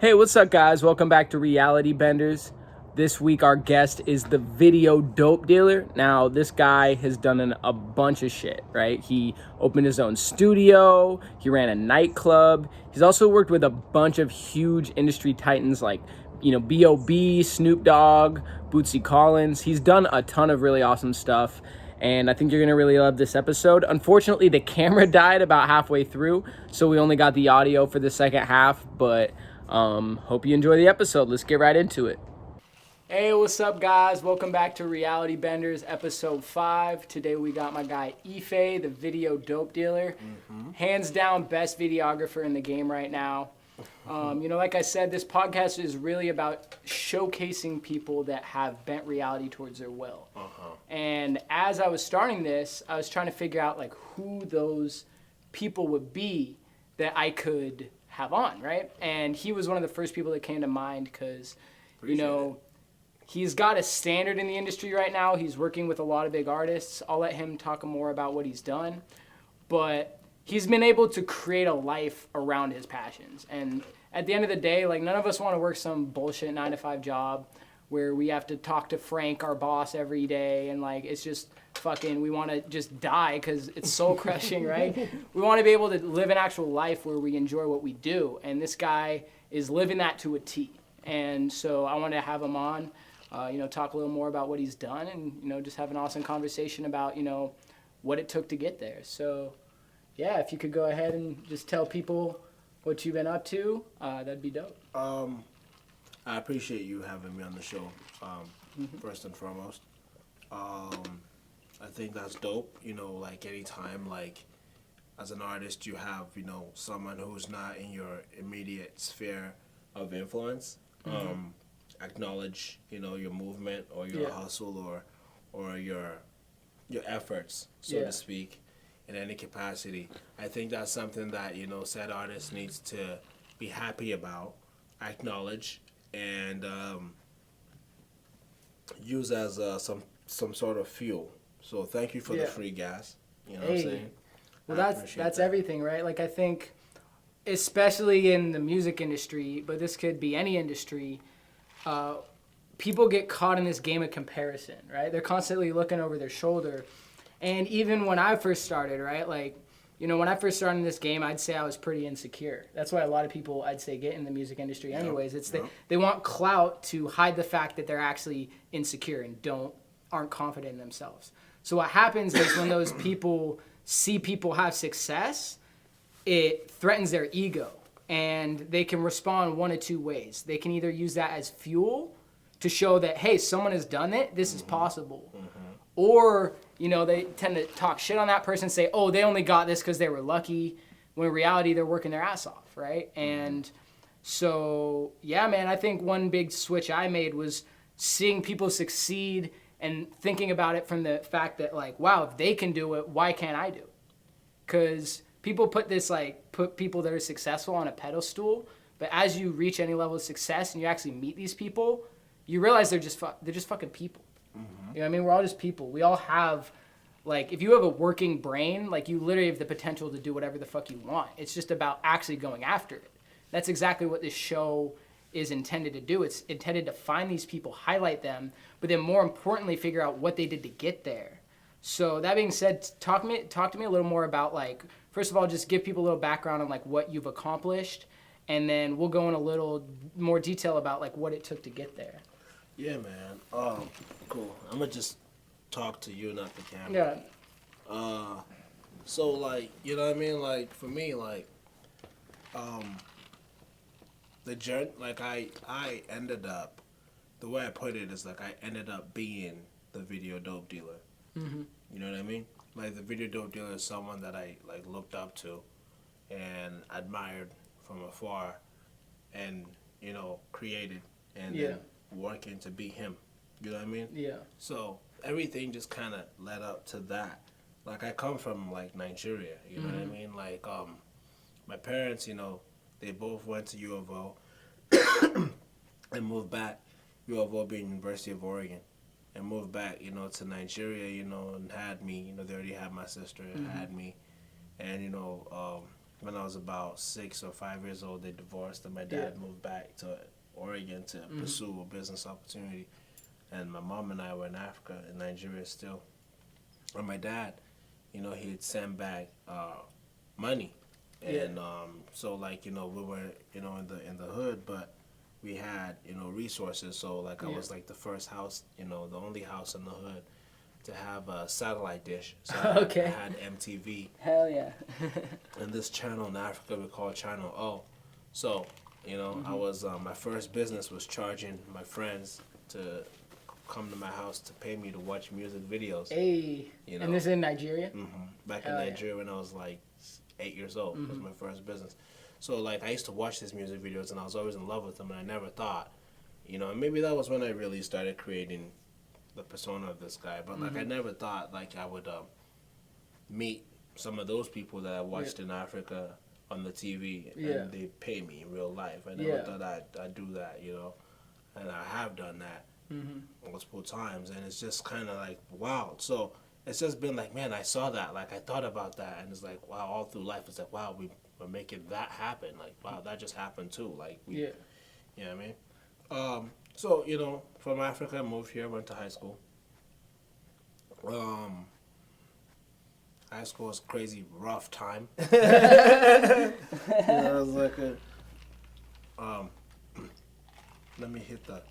Hey, what's up, guys? Welcome back to Reality Benders. This week, our guest is the video dope dealer. Now, this guy has done a bunch of shit, right? He opened his own studio, he ran a nightclub. He's also worked with a bunch of huge industry titans like, B.O.B, Snoop Dogg, Bootsy Collins. He's done a ton of really awesome stuff, and I think you're gonna really love this episode. Unfortunately, the camera died about halfway through, so we only got the audio for the second half, but hope you enjoy the episode. Let's get right into it. Hey, what's up, guys? Welcome back to Reality Benders, episode 5. Today we got my guy Ife, the video dope dealer. Hands down, best videographer in the game right now. Like I said, this podcast is really about showcasing people that have bent reality towards their will. And as I was starting this, I was trying to figure out like who those people would be that I could have on, right? And he was one of the first people that came to mind because, he's got a standard in the industry right now. He's working with a lot of big artists. I'll let him talk more about what he's done. But he's been able to create a life around his passions. And at the end of the day, like, none of us want to work some bullshit 9-to-5 job where we have to talk to Frank, our boss, every day. And, like, it's just fucking, we want to just die because it's soul crushing, right? We want to be able to live an actual life where we enjoy what we do. And this guy is living that to a T. And so I want to have him on, talk a little more about what he's done and, just have an awesome conversation about, what it took to get there. So, yeah, if you could go ahead and just tell people what you've been up to, that'd be dope. I appreciate you having me on the show, first and foremost. I think that's dope, like anytime, like, as an artist, you have, someone who's not in your immediate sphere of influence, acknowledge, your movement or your hustle or your efforts, so to speak, in any capacity. I think that's something that, said artist needs to be happy about, acknowledge, and use as some sort of fuel. So thank you for the free gas. You know what I'm saying? Well, that's everything, right? Like, I think, especially in the music industry, but this could be any industry, people get caught in this game of comparison, right? They're constantly looking over their shoulder. And even when I first started, right, like, when I first started in this game, I'd say I was pretty insecure. That's why a lot of people, I'd say, get in the music industry anyways. It's that they want clout to hide the fact that they're actually insecure and aren't confident in themselves. So what happens is when those people see people have success, it threatens their ego. And they can respond one of two ways. They can either use that as fuel to show that, hey, someone has done it, this is possible. Or, they tend to talk shit on that person, say, oh, they only got this because they were lucky, when in reality they're working their ass off, right? And so, yeah, man, I think one big switch I made was seeing people succeed and thinking about it from the fact that, like, wow, if they can do it, why can't I do it? Because people put people that are successful on a pedestal, but as you reach any level of success and you actually meet these people, you realize they're just fucking people. You know what I mean? We're all just people. We all have, like, if you have a working brain, like, you literally have the potential to do whatever the fuck you want. It's just about actually going after it. That's exactly what this show is intended to do. It's intended to find these people, highlight them, but then more importantly, figure out what they did to get there. So that being said, talk to me a little more about, like, first of all, just give people a little background on, like, what you've accomplished, and then we'll go in a little more detail about, like, what it took to get there. Yeah, man. Cool. I'm gonna just talk to you, not the camera. Yeah. So, like, you know what I mean? Like, for me, like, the journey, like, I ended up, the way I put it is, like, I ended up being the video dope dealer. You know what I mean? Like, the video dope dealer is someone that I, like, looked up to and admired from afar and, created and then working to be him. You know what I mean? Yeah. So everything just kind of led up to that. Like, I come from, like, Nigeria, you know what I mean? Like, my parents, they both went to U of O and moved back, U of O being University of Oregon, and moved back, to Nigeria, and had me, they already had my sister and had me. And, when I was about 6 or 5 years old, they divorced, and my dad moved back to Oregon to pursue a business opportunity. And my mom and I were in Africa, in Nigeria still. And my dad, you know, he'd send back money. And so, like, you know, we were, you know, in the hood, but we had, you know, resources. So, like, I was, like, the first house, you know, the only house in the hood to have a satellite dish. So I had MTV. Hell yeah. And this channel in Africa we call Channel O. So, you know, I was, my first business was charging my friends to come to my house to pay me to watch music videos. Hey. You know? And this is in Nigeria? Back in Nigeria when I was like 8 years old. It was my first business. So, like, I used to watch these music videos, and I was always in love with them, and I never thought, you know, and maybe that was when I really started creating the persona of this guy. But, like, I never thought, like, I would meet some of those people that I watched in Africa on the TV, and they pay me in real life. I never thought I'd do that, you know, and I have done that multiple times, and it's just kind of like, wow. So it's just been like, man, I saw that, like, I thought about that, and it's like, wow, all through life, it's like, wow, we're making that happen, like, wow, that just happened too, like, you know what I mean? So, you know, from Africa, I moved here, went to high school. High school was a crazy, rough time. You know, it was like a, let me hit the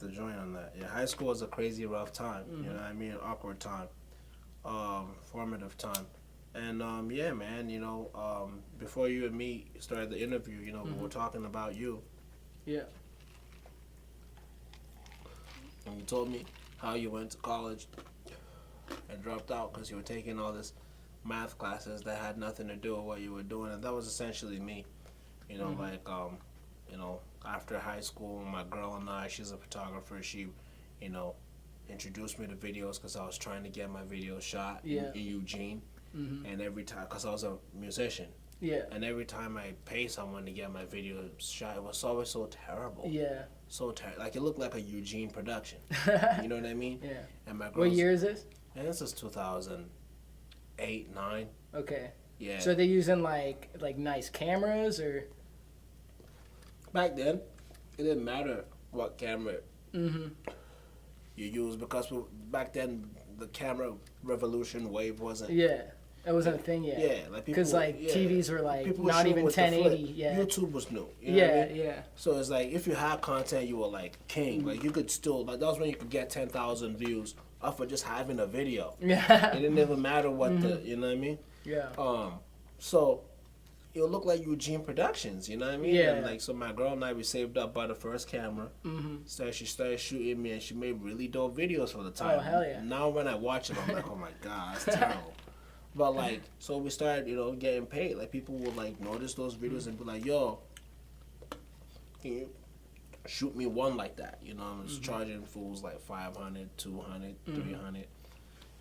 joint on that. Yeah, high school was a crazy, rough time. You know what I mean? Awkward time. Formative time. And, yeah, man, you know, before you and me started the interview, you know, we were talking about you. Yeah. And you told me how you went to college and dropped out because you were taking all this math classes that had nothing to do with what you were doing. And that was essentially me. You know, like, you know, after high school, my girl and I, she's a photographer, she, you know, introduced me to videos because I was trying to get my videos shot in Eugene. And every time, because I was a musician. Yeah. And every time I pay someone to get my video shot, it was always so terrible. Yeah. So terrible. Like, it looked like a Eugene production. You know what I mean? Yeah. And my girl. What year is this? And this is 2008, 9. Okay. Yeah. So they're using, like nice cameras, or? Back then, it didn't matter what camera you used, because back then, the camera revolution wave wasn't. Yeah. It wasn't a thing yet. Yeah, like people. Because TVs were like not even 1080. Yeah. YouTube was new. You know what I mean? Yeah. So it's like if you had content, you were like king. Like you could still, like, that was when you could get 10,000 views off of just having a video. Yeah. It didn't even matter what the, you know what I mean? Yeah. So it looked like Eugene Productions. You know what I mean? Yeah. And like, so my girl and I, we saved up by the first camera. So she started shooting me, and she made really dope videos for the time. Oh, hell yeah. Now when I watch it, I'm like, oh my god, it's terrible. But, like, so we started, you know, getting paid. Like, people would, like, notice those videos and be like, yo, can you shoot me one like that? You know, I was charging fools, like, 500, 200, 300.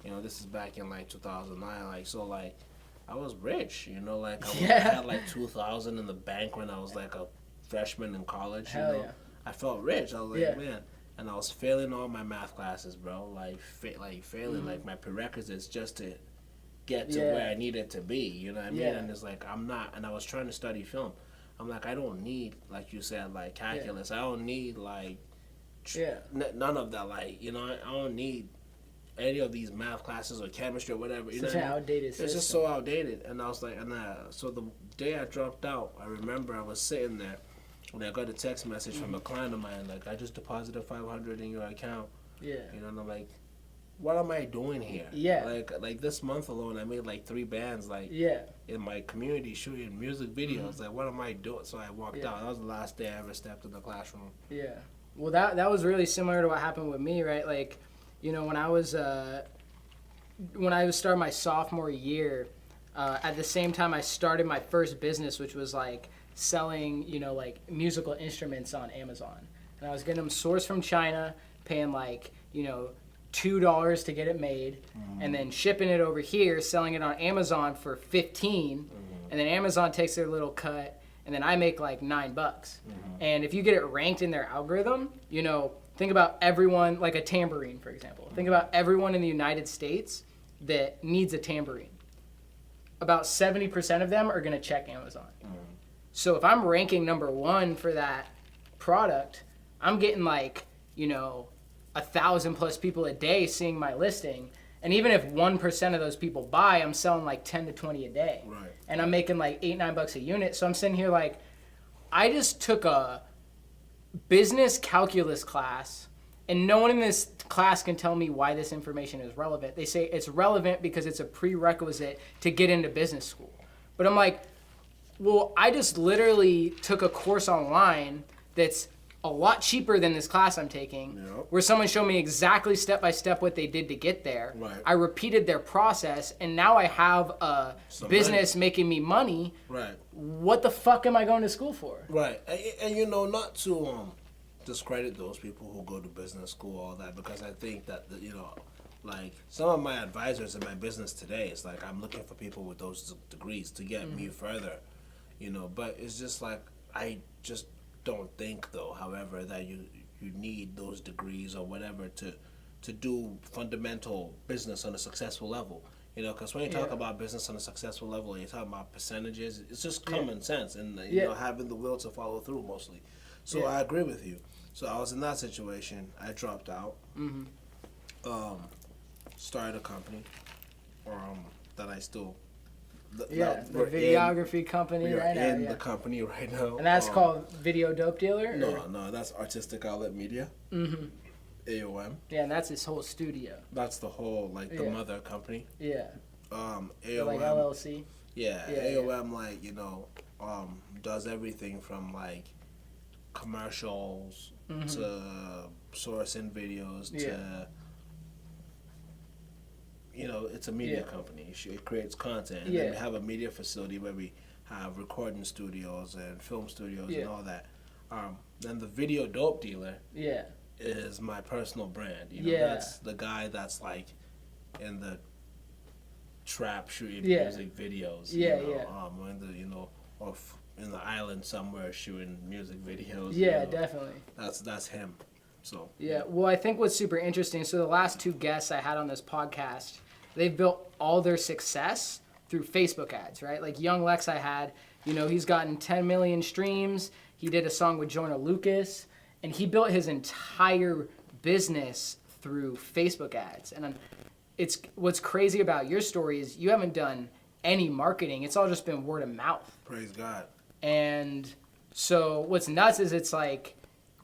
You know, this is back in, like, 2009. Like, so, like, I was rich, you know? Like, I had, like, 2,000 in the bank when I was, like, a freshman in college, you know? Yeah. I felt rich. I was like, man. And I was failing all my math classes, bro. Like, failing, like, my prerequisites just to get to where I needed to be, you know what I mean? And it's like, I'm not, and I was trying to study film. I'm like, I don't need, like you said, like, calculus. I don't need, like, none of that, like, you know, I don't need any of these math classes or chemistry or whatever. You Such an outdated system. It's just so outdated. And I was like, so the day I dropped out, I remember I was sitting there, and I got a text message from a client of mine, like, I just deposited $500 in your account. Yeah. You know, and I'm like, what am I doing here? Yeah. Like this month alone, I made like 3 bands, like, in my community shooting music videos. Like, what am I doing? So I walked out. That was the last day I ever stepped in the classroom. Yeah. Well, that was really similar to what happened with me, right? Like, you know, when I was starting my sophomore year, at the same time I started my first business, which was like selling, you know, like musical instruments on Amazon. And I was getting them sourced from China, paying like, you know, $2 to get it made, and then shipping it over here, selling it on Amazon for $15, and then Amazon takes their little cut, and then I make like $9. And if you get it ranked in their algorithm, you know, think about everyone, like a tambourine, for example. Think about everyone in the United States that needs a tambourine. about 70% of them are going to check Amazon. So if I'm ranking number 1 for that product, I'm getting like, 1,000 plus people a day seeing my listing. And even if 1% of those people buy, I'm selling like 10 to 20 a day. Right. And I'm making like $8-9 a unit. So I'm sitting here like, I just took a business calculus class, and no one in this class can tell me why this information is relevant. They say it's relevant because it's a prerequisite to get into business school. But I'm like, well, I just literally took a course online that's a lot cheaper than this class I'm taking, where someone showed me exactly step by step what they did to get there. Right. I repeated their process, and now I have a business making me money. Right. What the fuck am I going to school for? Right. And not to discredit those people who go to business school, all that, because I think that, like some of my advisors in my business today, it's like I'm looking for people with those degrees to get me further, but it's just like, I just don't think though, however, that you need those degrees or whatever to do fundamental business on a successful level. Because when you talk about business on a successful level, you're talking about percentages. It's just common sense and having the will to follow through mostly. So I agree with you. So I was in that situation. I dropped out. Started a company that I still. The videography company right now. In the company right now. And that's called Video Dope Dealer? No, that's Artistic Outlet Media. AOM. Yeah, and that's his whole studio. That's the whole, the mother company. Yeah. AOM. Like LLC. Yeah, AOM, does everything from, commercials to sourcing videos to... it's a media company. It creates content. And then we have a media facility where we have recording studios and film studios and all that. Then the Video Dope Dealer is my personal brand. That's the guy that's in the trap shooting music videos. Or in the island somewhere shooting music videos. Yeah, definitely. That's him. So well, I think what's super interesting, so the last 2 guests I had on this podcast, they've built all their success through Facebook ads, right? Like Young Lex I had, he's gotten 10 million streams. He did a song with Jonah Lucas, and he built his entire business through Facebook ads. And it's what's crazy about your story is you haven't done any marketing. It's all just been word of mouth. Praise God. And so what's nuts is it's like,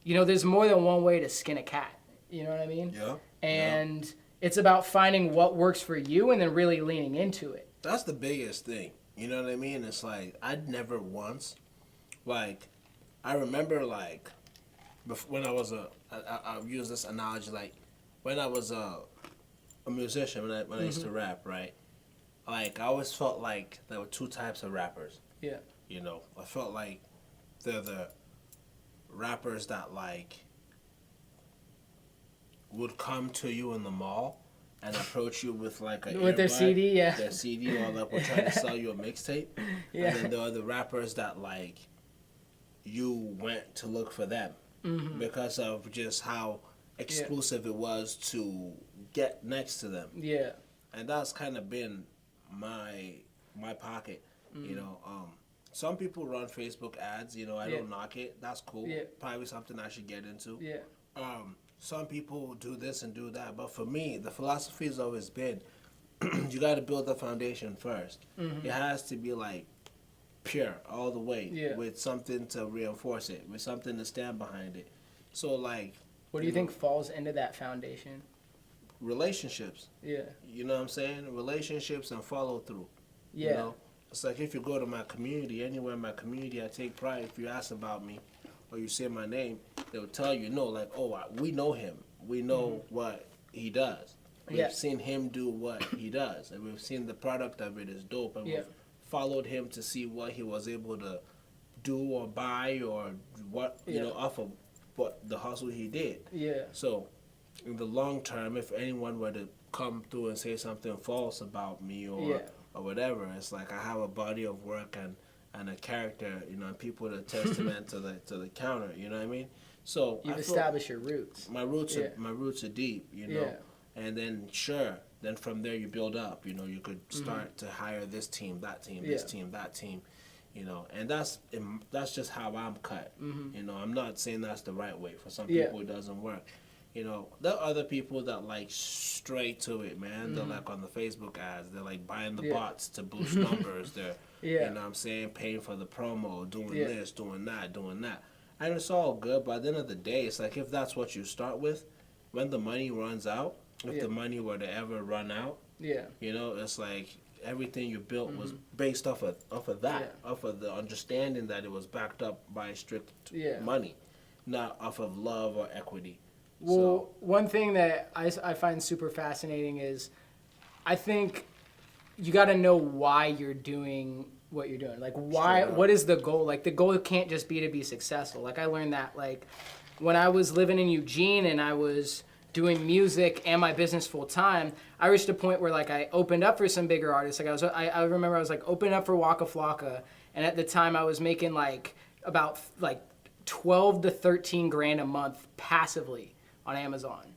there's more than one way to skin a cat. You know what I mean? Yeah. And it's about finding what works for you and then really leaning into it. That's the biggest thing. You know what I mean? It's like, I'd never once, I remember, when I was I'll use this analogy, when I was a musician, when I used to rap, right? I always felt like there were 2 types of rappers. Yeah. I felt like they're the rappers that would come to you in the mall and approach you with their CD, their CD, or we're trying to sell you a mixtape. And then there are the rappers that you went to look for them because of just how exclusive it was to get next to them. Yeah. And that's kind of been my pocket. Some people run Facebook ads. I don't knock it. That's cool. Yeah. Probably something I should get into. Yeah. Some people do this and do that, but for me, the philosophy has always been, you got to build the foundation first. It has to be pure all the way, with something to reinforce it, with something to stand behind it. So what do you think falls into that foundation? Relationships. Yeah. You know what I'm saying? Relationships and follow through. Yeah. It's like if you go to my community, anywhere in my community, I take pride. If you ask about me or you say my name, they'll tell you, we know him. We know what he does. We've seen him do what he does. And we've seen the product of it is dope. And we've followed him to see what he was able to do or buy or what, off of what the hustle he did. Yeah. So in the long term, if anyone were to come through and say something false about me or whatever, it's I have a body of work and a character, and people to testament to the counter, you know what I mean? So you've established your roots. My roots are deep, and then Then from there you build up. You know, you could start to hire this team, that team, this team, that team. You know, and that's just how I'm cut. You know, I'm not saying that's the right way. For some people, it doesn't work. You know, there are other people that like straight to it, man. They're like on the Facebook ads. They're like buying the bots to boost numbers. They're, you know what I'm saying, paying for the promo, doing this, doing that, doing that. And it's all good, but at the end of the day, it's like if that's what you start with, when the money runs out, if the money were to ever run out, you know, it's like everything you built was based off of that, off of the understanding that it was backed up by strict money, not off of love or equity. Well, one thing that I find super fascinating is I think you got to know why you're doing what you're doing. Like, why? What is the goal? Like, the goal can't just be to be successful. Like, I learned that, like, when I was living in Eugene and I was doing music and my business full time, I reached a point where, like, I opened up for some bigger artists. Like, I remember I was, like, opening up for Waka Flocka, and at the time I was making, like, about, like, 12 to 13 grand a month passively on Amazon.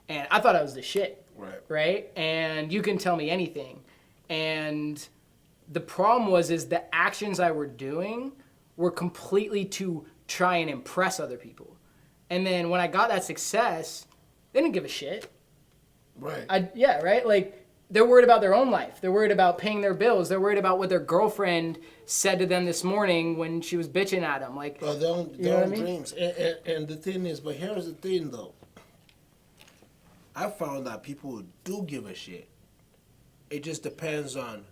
And I thought I was the shit. Right? And you can tell me anything. And the problem is the actions I were doing were completely to try and impress other people. And then when I got that success, they didn't give a shit. Right. Right? Like, they're worried about their own life. They're worried about paying their bills. They're worried about what their girlfriend said to them this morning when she was bitching at them. Like, their own dreams. And the thing is, but here's the thing, though. I found that people do give a shit. It just depends on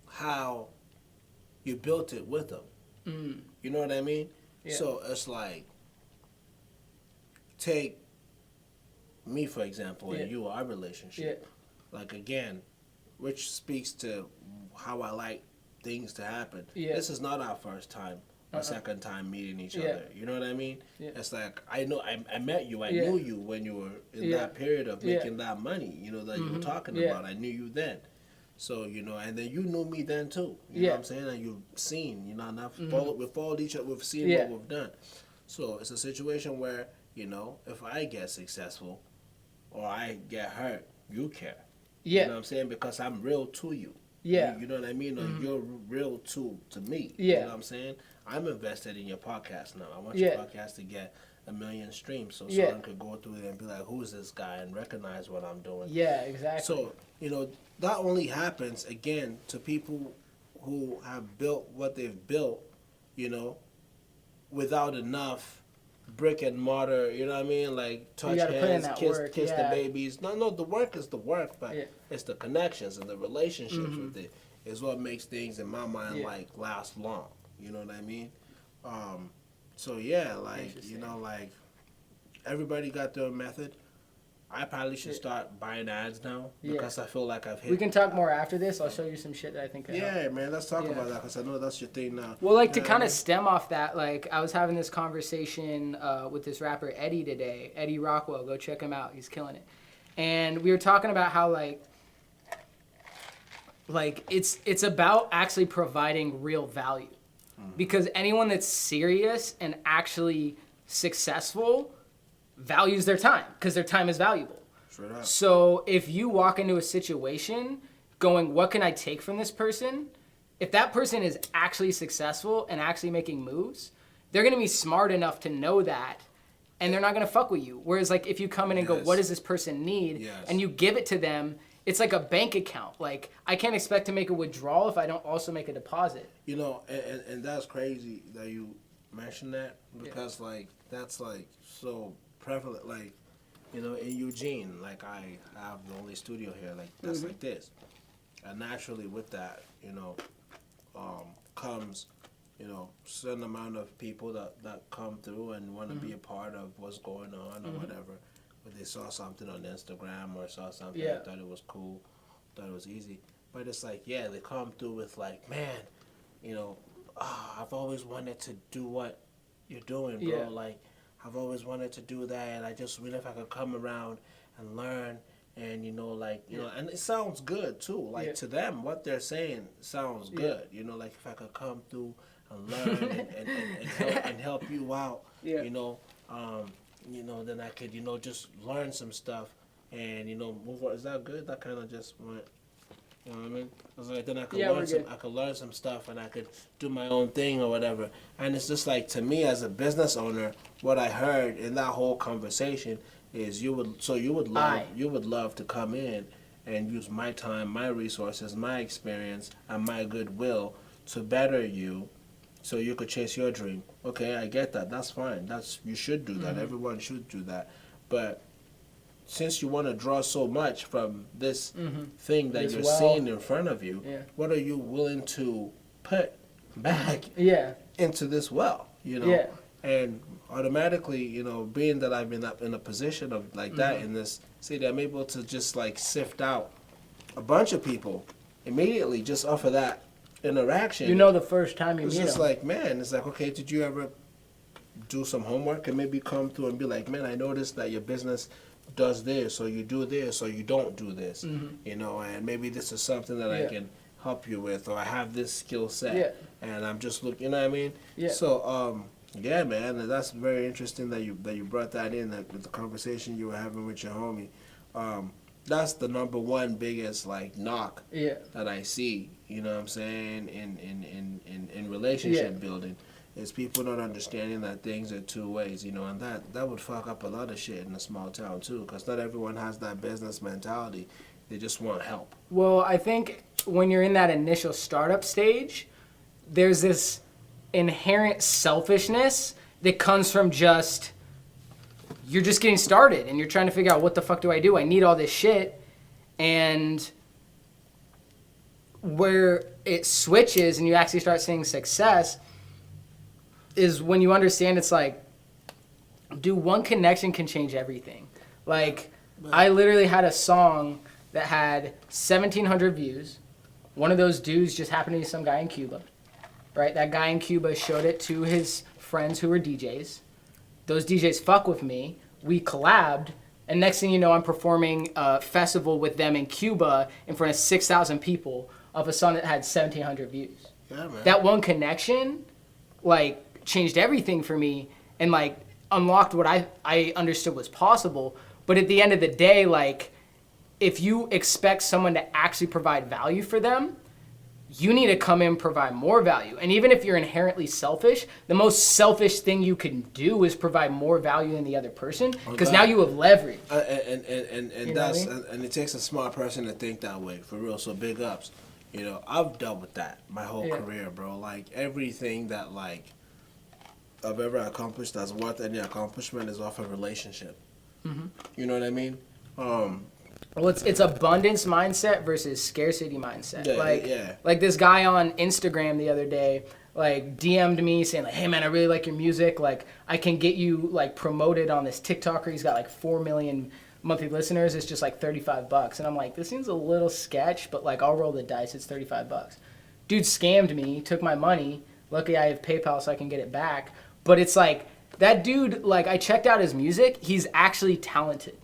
how you built it with them. You know what I mean? Yeah. So it's like, take me, for example, and you, our relationship. Like, again, which speaks to how I like things to happen. This is not our first time, our second time meeting each other. You know what I mean? It's like, I know, I met you, I knew you when you were in that period of making that money, you know, that you were talking about. I knew you then. So, you know, and then you knew me then too. You know what I'm saying? And you've seen, you know, and we've followed each other, we've seen what we've done. So it's a situation where, you know, if I get successful or I get hurt, you care. You know what I'm saying? Because I'm real to you. You know what I mean? Or you're real to me. You know what I'm saying? I'm invested in your podcast now. I want your podcast to get 1 million streams so someone could go through it and be like, who's this guy? And recognize what I'm doing. Yeah, exactly. So, you know, that only happens, again, to people who have built what they've built, you know, without enough brick and mortar, you know what I mean? Like, touch hands, kiss the babies. No, the work is the work, but it's the connections and the relationships with it is what makes things, in my mind, like, last long. You know what I mean? So, yeah, like, you know, like, everybody got their method. I probably should start buying ads now because I feel like I've hit. We can talk more after this. I'll show you some shit that I think. Man, let's talk about that because I know that's your thing now. Well, like, to kind of stem off that, like, I was having this conversation with this rapper Eddie today, Eddie Rockwell. Go check him out; he's killing it. And we were talking about how like it's about actually providing real value, because anyone that's serious and actually successful values their time because their time is valuable. Straight up. So if you walk into a situation going, what can I take from this person? If that person is actually successful and actually making moves, they're going to be smart enough to know that, and they're not going to fuck with you. Whereas, like, if you come in and go, what does this person need? And you give it to them, it's like a bank account. Like, I can't expect to make a withdrawal if I don't also make a deposit. You know, and that's crazy that you mentioned that because, like, that's, like, so prevalent. Like, you know, in Eugene, like, I have the only studio here, like, that's like this. And naturally with that, you know, comes, you know, certain amount of people that come through and want to be a part of what's going on or whatever. But they saw something on Instagram or saw something, they thought it was cool, thought it was easy. But it's like, they come through with like, man, you know, I've always wanted to do what you're doing, bro. Like, I've always wanted to do that, and I just really, if I could come around and learn, and, you know, like, you know, and it sounds good, too. Like, to them, what they're saying sounds good. You know, like, if I could come through and learn and help you out, you know, then I could, you know, just learn some stuff. and move on. Is that good? That kind of just went. You know what I mean? I was like, then I could Yeah, we're learn some. good. I could learn some stuff, and I could do my own thing or whatever. And it's just like, to me as a business owner, what I heard in that whole conversation is you would love to come in and use my time, my resources, my experience, and my goodwill to better you, so you could chase your dream. Okay, I get that. That's fine. You should do that. Everyone should do that. But since you want to draw so much from this thing that you're seeing in front of you, Yeah. what are you willing to put back Yeah. into this well? Yeah. And automatically, being that I've been up in a position of like that in this city, I'm able to just like sift out a bunch of people immediately just off of that interaction. The first time you It's meet just them. like, man, it's like, okay, did you ever do some homework and maybe come through and be like, man, I noticed that your business does this, or you do this, or you don't do this, and maybe this is something that I can help you with, or I have this skill set, and I'm just looking, you know what I mean? Yeah. So, yeah, man, that's very interesting that you brought that in, that with the conversation you were having with your homie. That's the number one biggest like knock that I see, you know what I'm saying, in relationship building, is people not understanding that things are two ways, and that would fuck up a lot of shit in a small town too, because not everyone has that business mentality. They just want help. Well, I think when you're in that initial startup stage, there's this inherent selfishness that comes from just, you're just getting started and you're trying to figure out, what the fuck do I do? I need all this shit. And where it switches and you actually start seeing success is when you understand it's like, dude, one connection can change everything. Like, I literally had a song that had 1,700 views. One of those dudes just happened to be some guy in Cuba, right? That guy in Cuba showed it to his friends who were DJs. Those DJs fuck with me. We collabed. And next thing you know, I'm performing a festival with them in Cuba in front of 6,000 people of a song that had 1,700 views. Yeah, man. That one connection, like, changed everything for me and, like, unlocked what I understood was possible. But at the end of the day, like, if you expect someone to actually provide value for them, you need to come in and provide more value. And even if you're inherently selfish, the most selfish thing you can do is provide more value than the other person, because now you have leverage. And that's and it takes a smart person to think that way, for real. So big ups. I've dealt with that my whole career, bro. Like, everything that like I've ever accomplished that's worth any accomplishment is off a relationship. You know what I mean? Well, it's abundance mindset versus scarcity mindset. Like this guy on Instagram the other day, like, DM'd me saying, like, hey man, I really like your music. Like, I can get you like promoted on this TikToker. He's got like 4 million monthly listeners. It's just like $35. And I'm like, this seems a little sketch, but like, I'll roll the dice. It's $35. Dude scammed me, took my money. Luckily I have PayPal so I can get it back. But it's like, that dude, like, I checked out his music. He's actually talented.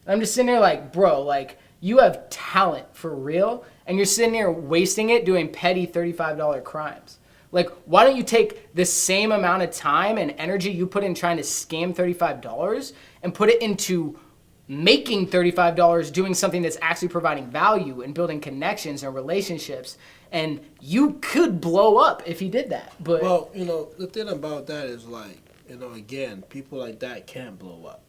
I'm just sitting there like, bro, like, you have talent for real, and you're sitting there wasting it doing petty $35 crimes. Like, why don't you take the same amount of time and energy you put in trying to scam $35 and put it into making $35 doing something that's actually providing value and building connections and relationships? And you could blow up if you did that. But well, the thing about that is, like, again, people like that can't blow up.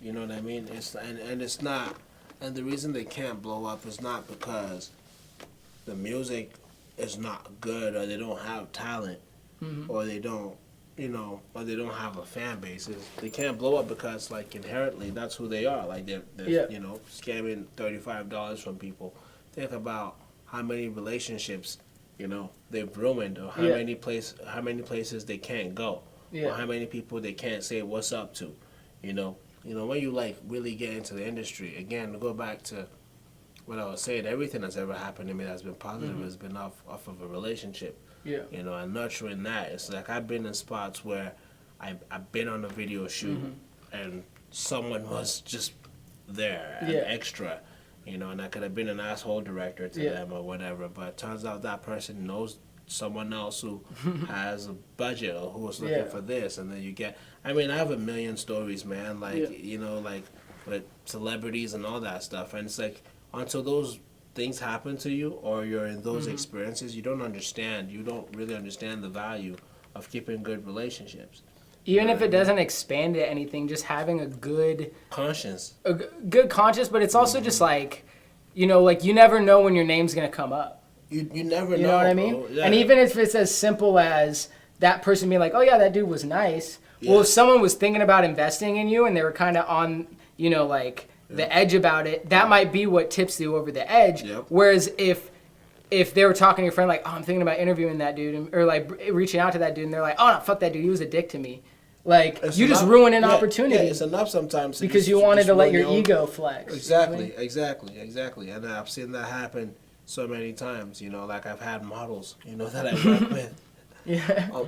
You know what I mean? It's not, and the reason they can't blow up is not because the music is not good, or they don't have talent, or they don't, or they don't have a fan base. They can't blow up because, like, inherently that's who they are. Like, they're scamming $35 from people. Think about how many relationships, they've ruined, or how many places they can't go, or how many people they can't say what's up to, when you like really get into the industry, again, to go back to what I was saying, everything that's ever happened to me that's been positive has been off of a relationship. And nurturing that. It's like, I've been in spots where I've been on a video shoot and someone was just there, an extra, and I could have been an asshole director to them or whatever, but it turns out that person knows someone else who has a budget or who is looking for this, and then you get, I have a million stories, man, like, like with celebrities and all that stuff. And it's like until those things happen to you or you're in those experiences, you don't really understand the value of keeping good relationships. Even if it doesn't expand to anything, just having a good conscience, good conscience, but it's also just like, you know, like you never know when your name's gonna come up. You never know. You know what I mean? Yeah. And even if it's as simple as that person being like, oh yeah, that dude was nice. Yeah. Well, if someone was thinking about investing in you and they were kind of on, you know, like the edge about it, that might be what tips you over the edge. Yep. Whereas if they were talking to your friend like, oh, I'm thinking about interviewing that dude, or like reaching out to that dude, and they're like, oh no, fuck that dude, he was a dick to me. Like, you just ruin an opportunity. Yeah, it's enough sometimes. Because you wanted to let your ego flex. Exactly, you know what I mean? exactly. And I've seen that happen so many times, you know, like I've had models, you know, that I work with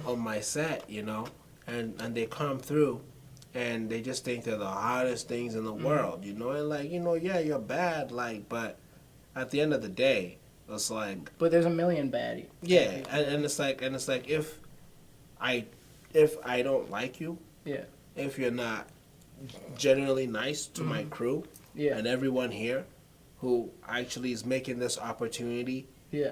on my set, you know, and they come through and they just think they're the hottest things in the world, you know, and like, you know, yeah, you're bad, like, but at the end of the day, it's like... But there's a million bad. Yeah, and it's like, if I don't like you, if you're not genuinely nice to my crew and everyone here who actually is making this opportunity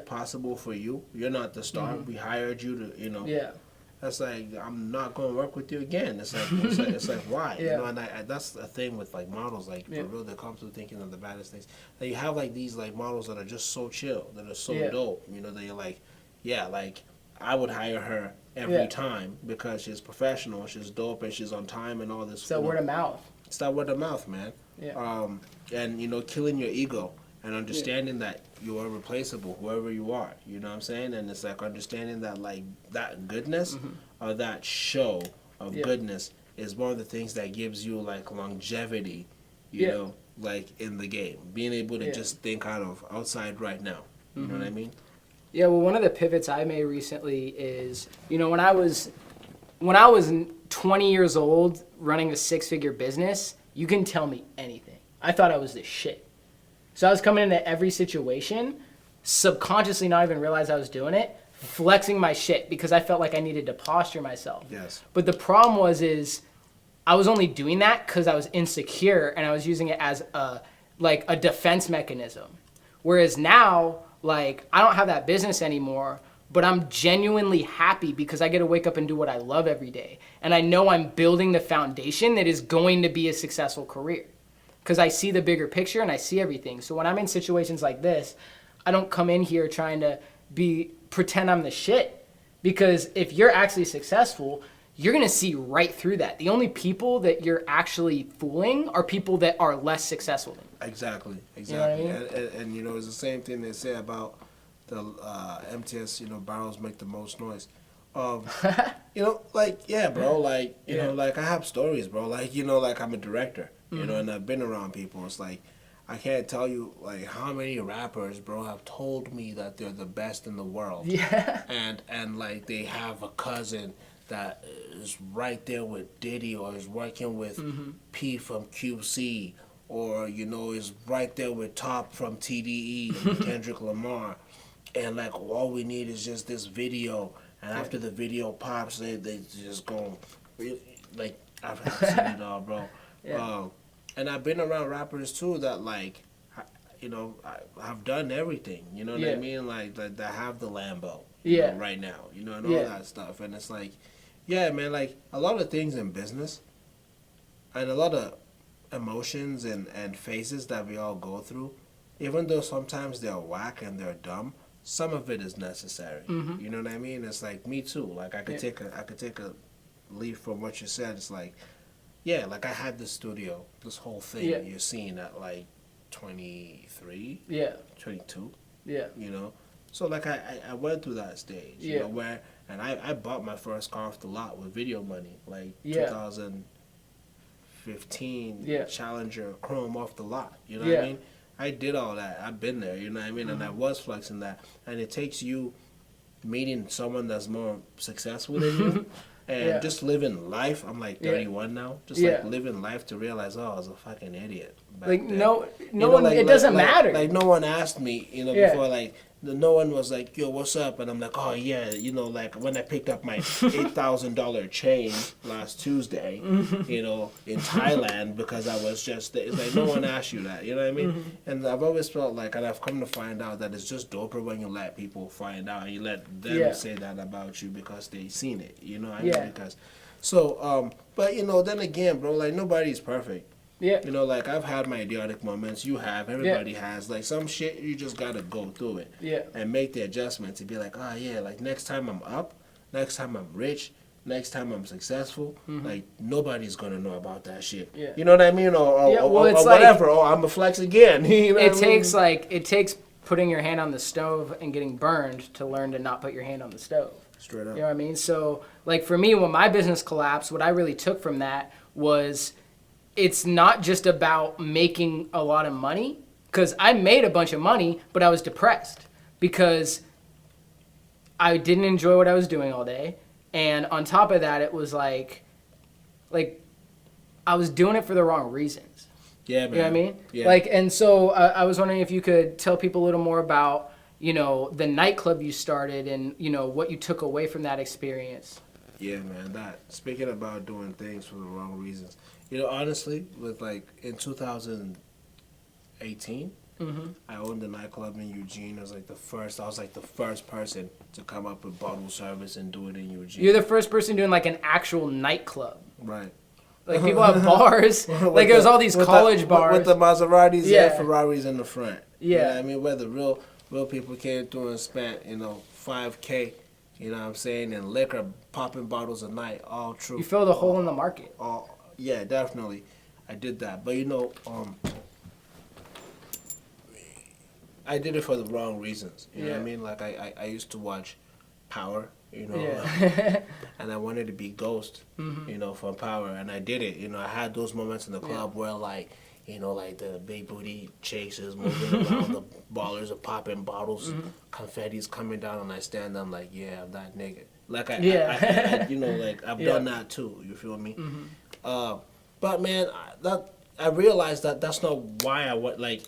possible for you, you're not the star. We hired you to, you know. Yeah. That's like, I'm not going to work with you again. It's like why? You know, and that's the thing with like models, like for real, that comes to thinking of the baddest things. That you have like these like models that are just so chill, that are so dope. You know, that you're like, yeah, like I would hire her every time because she's professional, she's dope, and she's on time and all this. It's that word of mouth. It's that word of mouth, man. Yeah. And you know, killing your ego and understanding that you are replaceable, whoever you are. You know what I'm saying? And it's like understanding that like that goodness or that show of goodness is one of the things that gives you like longevity. You know, like in the game, being able to just think out of outside right now. You know what I mean? Yeah, well, one of the pivots I made recently is, you know, when I was 20 years old running a 6-figure business, you can tell me anything. I thought I was the shit. So I was coming into every situation, subconsciously not even realize I was doing it, flexing my shit because I felt like I needed to posture myself. Yes. But the problem is I was only doing that because I was insecure and I was using it as a defense mechanism. Whereas now, like, I don't have that business anymore, but I'm genuinely happy because I get to wake up and do what I love every day. And I know I'm building the foundation that is going to be a successful career because I see the bigger picture and I see everything. So when I'm in situations like this, I don't come in here trying to pretend I'm the shit, because if you're actually successful, you're going to see right through that. The only people that you're actually fooling are people that are less successful than you. Exactly. You know what I mean? And you know, it's the same thing they say about the MTS, you know, barrels make the most noise. You know, like, yeah, bro, like, you know, like I have stories, bro. Like, you know, like I'm a director, you know, and I've been around people. It's like, I can't tell you, like, how many rappers, bro, have told me that they're the best in the world. Yeah. And like, they have a cousin that is right there with Diddy or is working with P from QC or, you know, is right there with Top from TDE and Kendrick Lamar. And, like, all we need is just this video. And after the video pops, they just go, like, I've seen it all, bro. Yeah. And I've been around rappers, too, that, like, you know, I've done everything. You know what I mean? Like, that have the Lambo you know, right now. You know, and all that stuff. And it's like, yeah, man, like, a lot of things in business and a lot of emotions and phases that we all go through, even though sometimes they're whack and they're dumb, some of it is necessary. You know what I mean? It's like, me too. Like, I could take a leaf from what you said. It's like, yeah, like I had this studio, this whole thing you're seeing at like 23, 22. Yeah. You know? So like I went through that stage, you know, where, and I bought my first car off the lot with video money, like 2015 Challenger Chrome off the lot, you know what I mean? I did all that. I've been there, you know what I mean? And I was flexing that. And it takes you meeting someone that's more successful than you and just living life. I'm like 31 now. Just like living life to realize, oh, I was a fucking idiot. Like, then. no one, it doesn't matter. Like no one asked me, you know, before, like, no one was like, yo, what's up? And I'm like, oh yeah, you know, like when I picked up my $8,000 chain last Tuesday, you know, in Thailand because I was just there. It's like no one asked you that, you know what I mean? And I've always felt like, and I've come to find out that it's just doper when you let people find out and you let them say that about you because they seen it, you know what I mean? Because so, but you know, then again, bro, like nobody's perfect. Yeah. You know, like I've had my idiotic moments. You have. Everybody has. Like some shit, you just gotta go through it. Yeah. And make the adjustment to be like, oh yeah, like next time I'm up, next time I'm rich, next time I'm successful, like nobody's gonna know about that shit. Yeah. You know what I mean? Or it's whatever. Or I'm a flex again. You know it takes it takes putting your hand on the stove and getting burned to learn to not put your hand on the stove. Straight up. You know what I mean? So like for me, when my business collapsed, what I really took from that was it's not just about making a lot of money, because I made a bunch of money, but I was depressed because I didn't enjoy what I was doing all day. And on top of that, it was like I was doing it for the wrong reasons. Yeah, man. You know what I mean? Yeah. Like, and so I was wondering if you could tell people a little more about, you know, the nightclub you started and, you know, what you took away from that experience. Yeah, man. That speaking about doing things for the wrong reasons. You know, honestly, with like in 2018, I owned a nightclub in Eugene. I was like the first person to come up with bottle service and do it in Eugene. You're the first person doing like an actual nightclub. Right. Like people have bars. Like there's all these college bars. With the Maseratis and Ferraris in the front. Yeah. You know what I mean? Where the real people came through and spent, you know, $5K. You know what I'm saying? And liquor, popping bottles a night, all true. You filled a hole in the market. Yeah, definitely. I did that. But, you know, I did it for the wrong reasons. You know what I mean? Like, I used to watch Power, you know. And I wanted to be Ghost, you know, from Power. And I did it. You know, I had those moments in the club where, like, you know, like the big booty chicks is moving around, the ballers are popping bottles, confetti's coming down, and I stand there, I'm like, yeah, I'm that nigga. Like, I you know, like, I've done that too, you feel me? But, man, I realized that that's not why I went, like,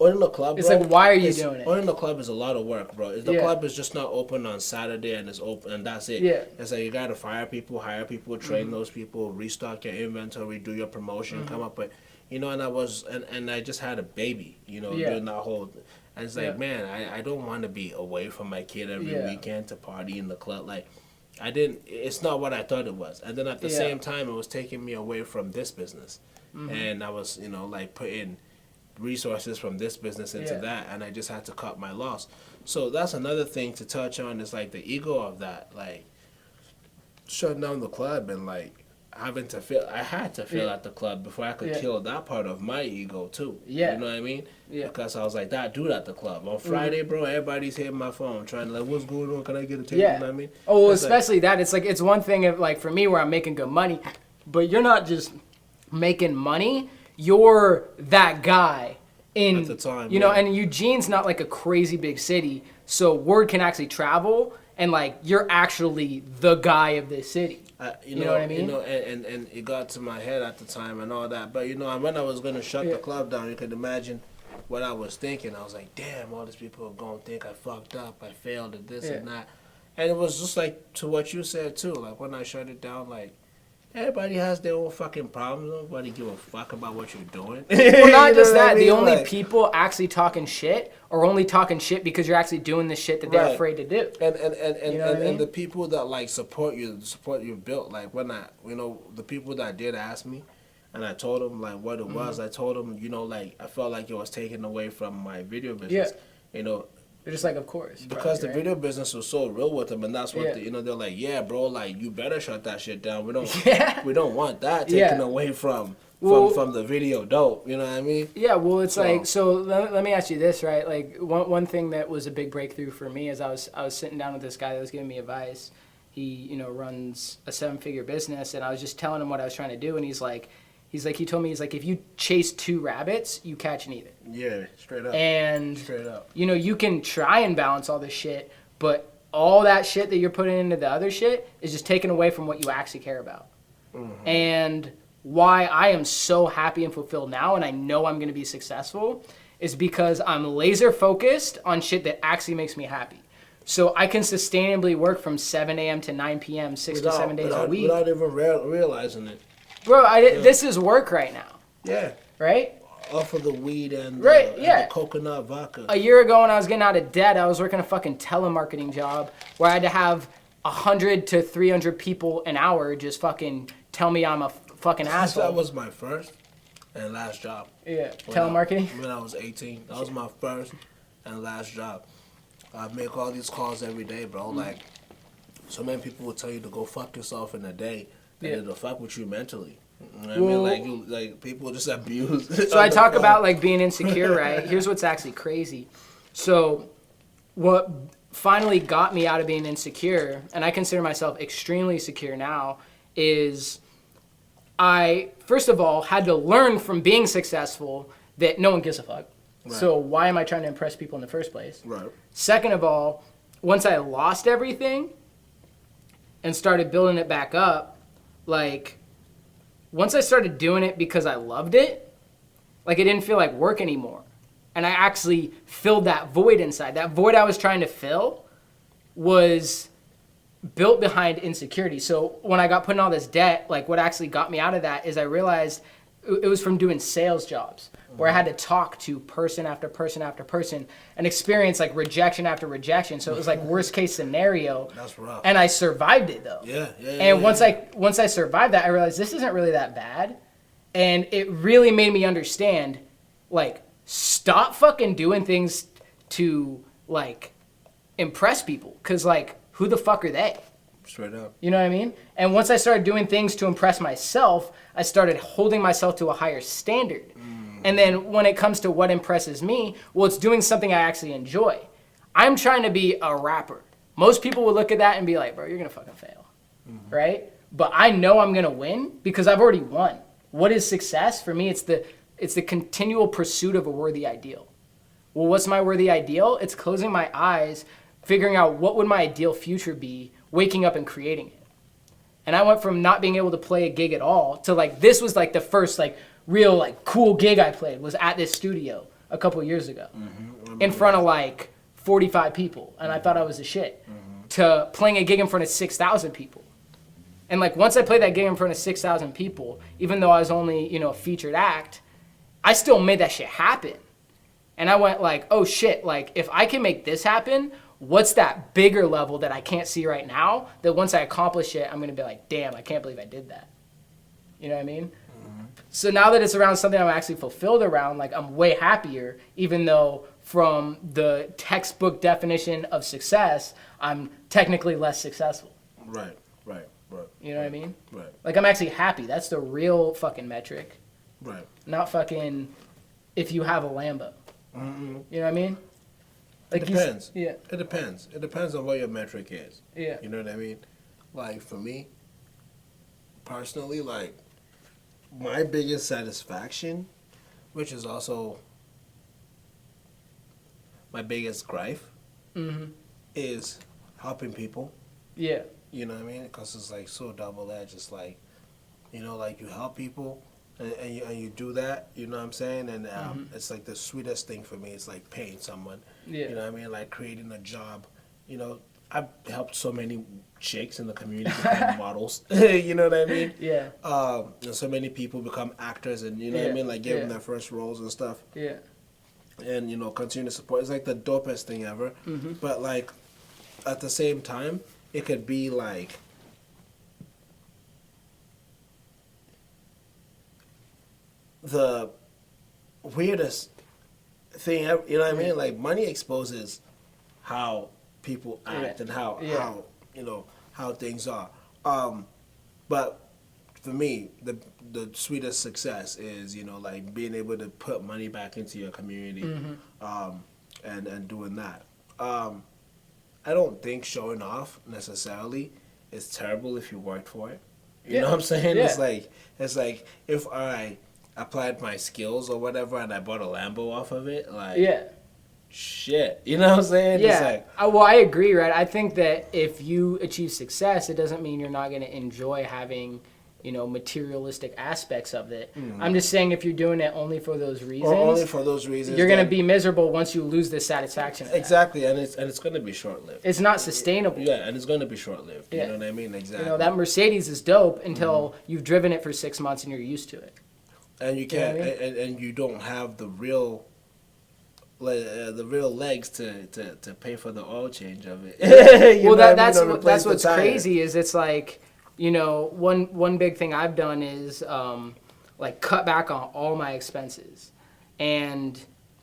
owning a club, It's bro, like, why are you doing it? Owning a club is a lot of work, bro. The club is just not open on Saturday and it's open, and that's it. Yeah. It's like you got to hire people, train those people, restock your inventory, do your promotion, come up with... You know, and I just had a baby, you know, during that whole, and it's like, man, I don't want to be away from my kid every weekend to party in the club. Like, it's not what I thought it was. And then at the same time, it was taking me away from this business. And I was, you know, like putting resources from this business into that, and I just had to cut my loss. So that's another thing to touch on is like the ego of that, like shutting down the club and like, I had to feel at the club before I could kill that part of my ego too. Yeah. You know what I mean? Yeah. Because I was like that dude at the club. On Friday, bro, everybody's hitting my phone trying to like, what's going on? Can I get a ticket? You know what I mean? Oh, well, especially that. It's one thing of like for me where I'm making good money, but you're not just making money. You're that guy in, at the time, you know, and Eugene's not like a crazy big city. So word can actually travel and like, you're actually the guy of this city. You know what I mean? You know, and it got to my head at the time and all that. But, you know, when I was going to shut the club down, you could imagine what I was thinking. I was like, damn, all these people are going to think I fucked up, I failed at this and that. And it was just like to what you said, too. Like, when I shut it down, like, everybody has their own fucking problems. Nobody give a fuck about what you're doing. Well, not just that. The only people actually talking shit are only talking shit because you're actually doing the shit that they're afraid to do. And the people that like support you built. Like when the people that did ask me, and I told them like what it was. I told them, you know, like I felt like it was taken away from my video business. You know. They're just like, of course. Because the video business was so real with them, and that's what they're like, yeah, bro, like you better shut that shit down. We don't want that taken away from the video dope. You know what I mean? Yeah. Well, it's like, so let me ask you this, right? Like one thing that was a big breakthrough for me is I was sitting down with this guy that was giving me advice. He, you know, runs a 7-figure business, and I was just telling him what I was trying to do, and he told me, if you chase 2 rabbits, you catch neither. Yeah, straight up. And, you know, you can try and balance all this shit, but all that shit that you're putting into the other shit is just taken away from what you actually care about. And why I am so happy and fulfilled now, and I know I'm going to be successful, is because I'm laser focused on shit that actually makes me happy. So I can sustainably work from 7 a.m. to 9 p.m. 6 to 7 days a week. Without even realizing it. Bro, this is work right now. Yeah. Right? Off of the weed and, right, and the coconut vodka. A year ago when I was getting out of debt, I was working a fucking telemarketing job where I had to have 100 to 300 people an hour just fucking tell me I'm a fucking asshole. That was my first and last job. Yeah, telemarketing? When I was 18. That was my first and last job. I make all these calls every day, bro. Like, so many people will tell you to go fuck yourself in a day, and it'll fuck with you mentally. You know what I mean? Like people just abuse. So I talk about like being insecure, right? Here's what's actually crazy. So what finally got me out of being insecure, and I consider myself extremely secure now, is I, first of all, had to learn from being successful that no one gives a fuck. Right. So why am I trying to impress people in the first place? Right. Second of all, once I lost everything and started building it back up, like, once I started doing it because I loved it, like, it didn't feel like work anymore. And I actually filled that void inside. That void I was trying to fill was built behind insecurity. So when I got put in all this debt, like, what actually got me out of that is I realized it was from doing sales jobs where I had to talk to person after person after person and experience like rejection after rejection. So it was like worst case scenario. That's rough. And I survived it though. And once I survived that, I realized this isn't really that bad. And it really made me understand, like, stop fucking doing things to like impress people. Cause like, who the fuck are they? Straight up. You know what I mean? And once I started doing things to impress myself, I started holding myself to a higher standard. And then when it comes to what impresses me, well, it's doing something I actually enjoy. I'm trying to be a rapper. Most people would look at that and be like, bro, you're going to fucking fail. Right? But I know I'm going to win because I've already won. What is success? For me, it's the continual pursuit of a worthy ideal. Well, what's my worthy ideal? It's closing my eyes, figuring out what would my ideal future be, waking up and creating it. And I went from not being able to play a gig at all to like, this was like the first like real like cool gig I played was at this studio a couple years ago in front of like 45 people. And I thought I was the shit to playing a gig in front of 6,000 people. And like, once I played that gig in front of 6,000 people, even though I was only, you know, a featured act, I still made that shit happen. And I went like, oh shit, like if I can make this happen, what's that bigger level that I can't see right now that once I accomplish it, I'm going to be like, damn, I can't believe I did that. You know what I mean? So now that it's around something I'm actually fulfilled around, like I'm way happier, even though from the textbook definition of success, I'm technically less successful. Right. You know what I mean? Right. Like I'm actually happy. That's the real fucking metric. Right. Not fucking if you have a Lambo. You know what I mean? Like it depends. Yeah. It depends. It depends on what your metric is. Yeah. You know what I mean? Like for me, personally, like my biggest satisfaction, which is also my biggest gripe, is helping people. Yeah. You know what I mean? Because it's like so double-edged. It's like, you know, like you help people and you do that, you know what I'm saying? And it's like the sweetest thing for me. It's like paying someone. Yeah. You know what I mean? Like creating a job. You know, I've helped so many chicks in the community become models. You know what I mean? Yeah. And so many people become actors and, you know what I mean? Like give them their first roles and stuff. Yeah. And, you know, continue to support. It's like the dopest thing ever. But like at the same time, it could be like the weirdest thing ever, you know what I mean? Like money exposes how people act and how you know how things are. But for me, the sweetest success is, you know, like being able to put money back into your community, and doing that. I don't think showing off necessarily is terrible if you worked for it. You know what I'm saying? Yeah. It's like if I applied my skills or whatever and I bought a Lambo off of it, like shit. You know what I'm saying? Yeah. It's like, well, I agree, right? I think that if you achieve success, it doesn't mean you're not going to enjoy having materialistic aspects of it. I'm just saying if you're doing it only for those reasons, only for those reasons, you're going to be miserable once you lose the satisfaction of that. Exactly, and it's going to be short-lived. It's not sustainable. Yeah, and it's going to be short-lived. Yeah. You know what I mean? Exactly. That Mercedes is dope until you've driven it for 6 months and you're used to it. And you can't, You know what I and you don't have the real legs to pay for the oil change of it. That's what's crazy is it's like, one big thing I've done is like cut back on all my expenses. And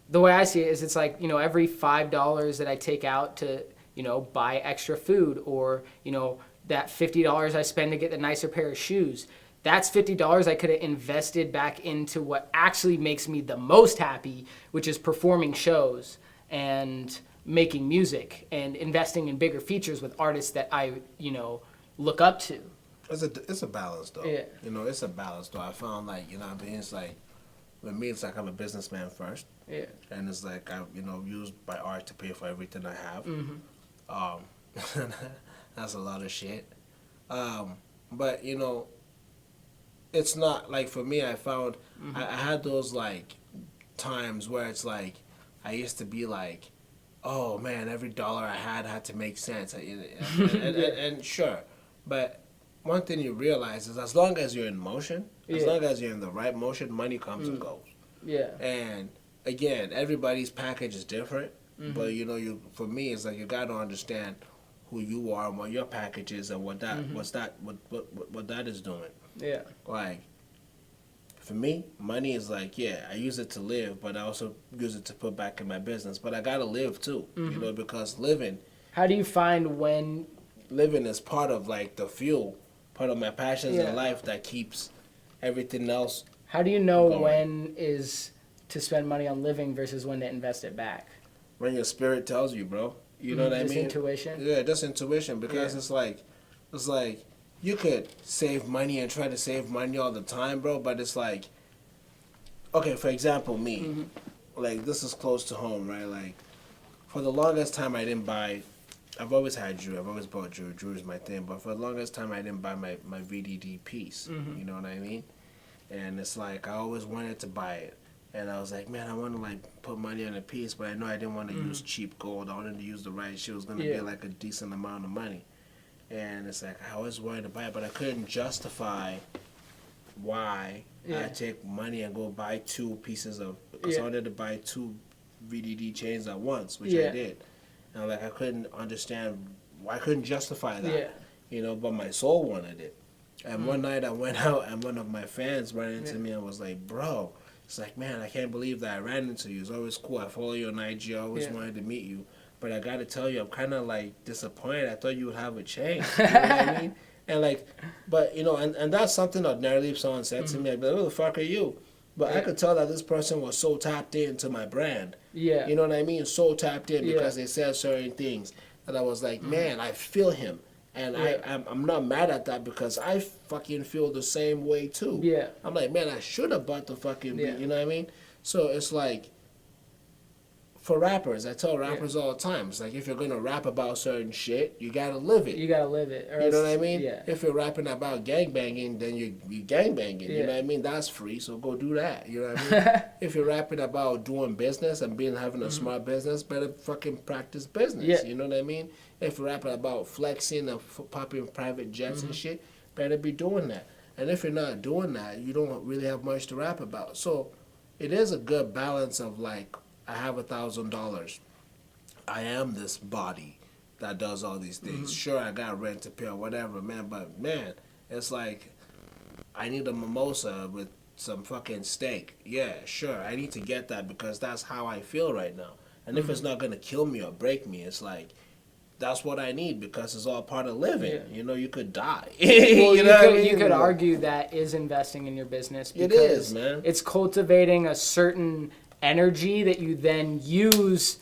the way I see it is it's like, every $5 that I take out to, buy extra food, or, that $50 I spend to get the nicer pair of shoes, that's $50 I could have invested back into what actually makes me the most happy, which is performing shows and making music and investing in bigger features with artists that I, look up to. It's a balance, though. Yeah. It's a balance, though. I found, like, it's like, with me, it's like I'm a businessman first. Yeah. And it's like I, use my art to pay for everything I have. That's a lot of shit. But, it's not, like, for me, I found, I had those, like, times where it's like, I used to be like, oh, man, every dollar I had to make sense. And sure. But one thing you realize is as long as you're in motion, as long as you're in the right motion, money comes and goes. Yeah. And again, everybody's package is different, but for me, it's like you got to understand who you are and what your package is and what that what that is doing. Yeah. Like, for me, money is like, I use it to live, but I also use it to put back in my business. But I gotta live too, because living. How do you find when? Living is part of, like, the fuel, part of my passions in life that keeps everything else. How do you know going. when is to spend money on living versus when to invest it back? When your spirit tells you, bro. You know what I mean? Just intuition? Yeah, just intuition, because it's like you could save money and try to save money all the time, bro, but it's like, okay, for example, me, like, this is close to home, right? Like, for the longest time, I've always had jewelry. I've always bought jewelry. Jewelry is my thing. But for the longest time, I didn't buy my VDD piece. You know what I mean? And it's like, I always wanted to buy it. And I was like, man, I want to, like, put money on a piece, but I know I didn't want to use cheap gold. I wanted to use the right shit. It was going to be, like, a decent amount of money. And it's like, I always wanted to buy it, but I couldn't justify why I take money and go buy 2 pieces of, because I wanted to buy 2 VDD chains at once, which I did. And, like, I couldn't understand why I couldn't justify that, but my soul wanted it. And one night I went out and one of my fans ran into me and was like, bro, it's like, man, I can't believe that I ran into you. It's always cool. I follow you on IG. I always wanted to meet you. But I got to tell you, I'm kind of, like, disappointed. I thought you would have a change. You know what I mean? And, like, but, and that's something ordinarily if someone said to me, I'd be like, who the fuck are you? But I could tell that this person was so tapped into my brand. Yeah. You know what I mean? So tapped in because they said certain things that I was like, man, I feel him. And I'm not mad at that because I fucking feel the same way too. Yeah. I'm like, man, I should have bought the fucking beat. You know what I mean? So it's like, for rappers, I tell rappers all the time, it's like, if you're going to rap about certain shit, you got to live it. You got to live it. You know what I mean? Yeah. If you're rapping about gangbanging, then you gangbanging. You know what I mean? That's free, so go do that. You know what I mean? If you're rapping about doing business and having a smart business, better fucking practice business. Yeah. You know what I mean? If you're rapping about flexing and popping private jets and shit, better be doing that. And if you're not doing that, you don't really have much to rap about. So it is a good balance of, like, I have $1,000. I am this body that does all these things. Sure, I got rent to pay or whatever, man. But, man, it's like, I need a mimosa with some fucking steak. Yeah, sure, I need to get that because that's how I feel right now. And if it's not going to kill me or break me, it's like, that's what I need because it's all part of living. Yeah. You know, you could die. Well, you could argue that is investing in your business because it is, man. It's cultivating a certain energy that you then use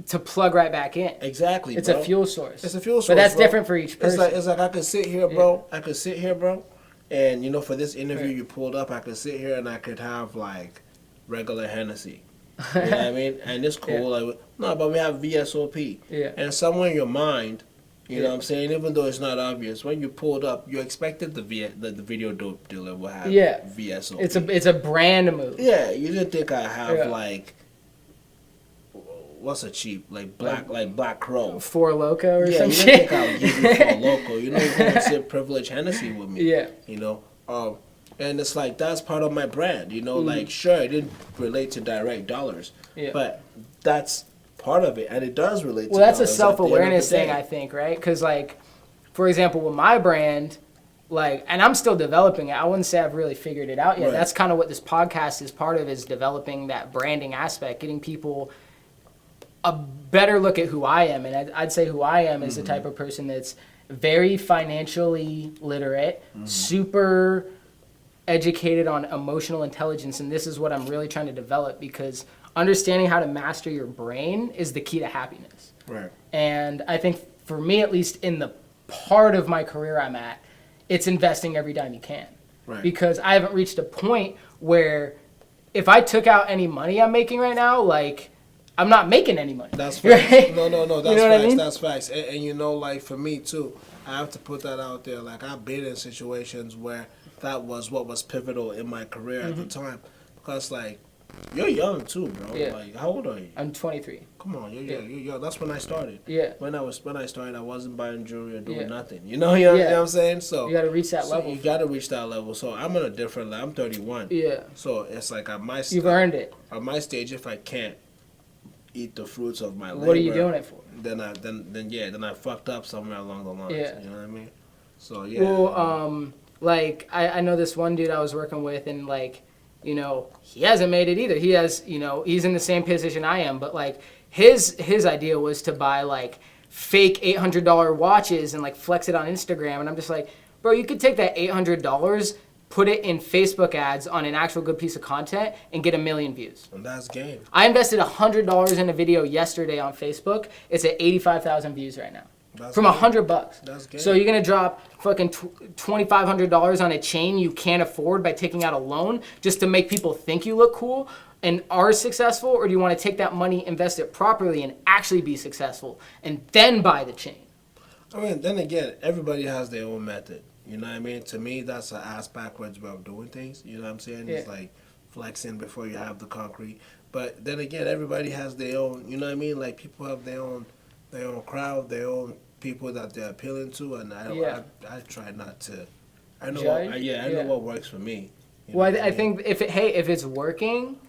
to plug right back in. Exactly, It's bro. a fuel source. It's a fuel source, but that's bro. different for each person. It's like I could sit here, bro. I could sit here, bro. And, for this interview you pulled up, I could sit here and I could have, like, regular Hennessy. You know what I mean? And it's cool. Like, no, but we have VSOP. Yeah. And somewhere in your mind, You know what I'm saying? Even though it's not obvious, when you pulled up, you expected the video dope dealer will have VSOP. It's a brand move. Yeah, you didn't think I have like what's a cheap like Black Crow, Four Loco or some you shit. didn't think I would give you Four Loco. You know, you're going to sit Privilege Hennessy with me. Yeah. You know, and it's like that's part of my brand. You know, like sure, it didn't relate to direct dollars, but that's part of it, and it does relate. Well, that's a self-awareness thing, I think, right? Because like, for example, with my brand, like, and I'm still developing it. I wouldn't say I've really figured it out yet. Right. That's kind of what this podcast is part of, is developing that branding aspect, getting people a better look at who I am. And I'd say who I am is the type of person that's very financially literate, super educated on emotional intelligence, and this is what I'm really trying to develop, because understanding how to master your brain is the key to happiness. Right. And I think for me, at least in the part of my career I'm at, it's investing every dime you can. Right. Because I haven't reached a point where if I took out any money I'm making right now, like, I'm not making any money. That's facts. Right? No, that's you know facts. I mean? That's facts. And you know, like for me too, I have to put that out there. Like I've been in situations where that was what was pivotal in my career at the time. Because like, you're young too, bro. Yeah. Like, how old are you? I'm 23. Come on, you're young. That's when I started. Yeah. When I started, I wasn't buying jewelry or doing nothing. You know what I'm saying? So you got to reach that level. You got to reach that level. So I'm on a different level. I'm 31. Yeah. So it's like at my you've earned it. At my stage, if I can't eat the fruits of my labor, what are you doing it for? Then I fucked up somewhere along the lines. Yeah. You know what I mean? So yeah. Well, like I know this one dude I was working with, and like, you know, he hasn't made it either. He has, you know, he's in the same position I am, but like his idea was to buy like fake $800 watches and like flex it on Instagram, and I'm just like, bro, you could take that $800, put it in Facebook ads on an actual good piece of content, and get 1 million views. And that's game. I invested $100 in a video yesterday on Facebook. It's at 85,000 views right now. That's from $100. That's game. So you're gonna drop fucking $2,500 on a chain you can't afford by taking out a loan just to make people think you look cool and are successful, or do you want to take that money, invest it properly, and actually be successful, and then buy the chain? I mean, then again, everybody has their own method. You know what I mean? To me, that's an ass backwards way of doing things. You know what I'm saying? Yeah. It's like flexing before you have the concrete. But then again, everybody has their own. You know what I mean? Like people have their own crowd, their own people that they're appealing to, and I try not to. I know. I know what works for me. Well, I think if it's working,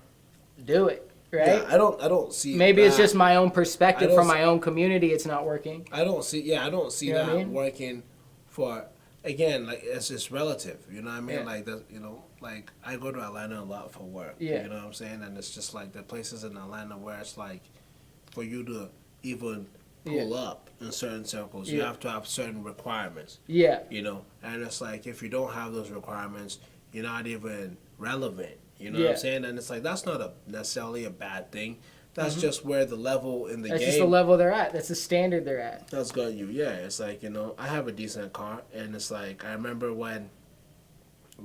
do it. Right? Yeah, I don't see. Maybe it's just my own perspective from my own community. It's not working. I don't see You know that what I mean? working for. Again, like it's just relative. You know what I mean? Yeah. Like that. You know, like I go to Atlanta a lot for work. Yeah. You know what I'm saying? And it's just like the places in Atlanta where it's like, for you to even pull up in certain circles, you have to have certain requirements. Yeah. You know, and it's like if you don't have those requirements, you're not even relevant. You know what Yeah. I'm saying? And it's like that's not necessarily a bad thing. That's just where the level in the game. That's just the level they're at. That's the standard they're at. That's got you. Yeah, it's like, you know, I have a decent car, and it's like I remember when,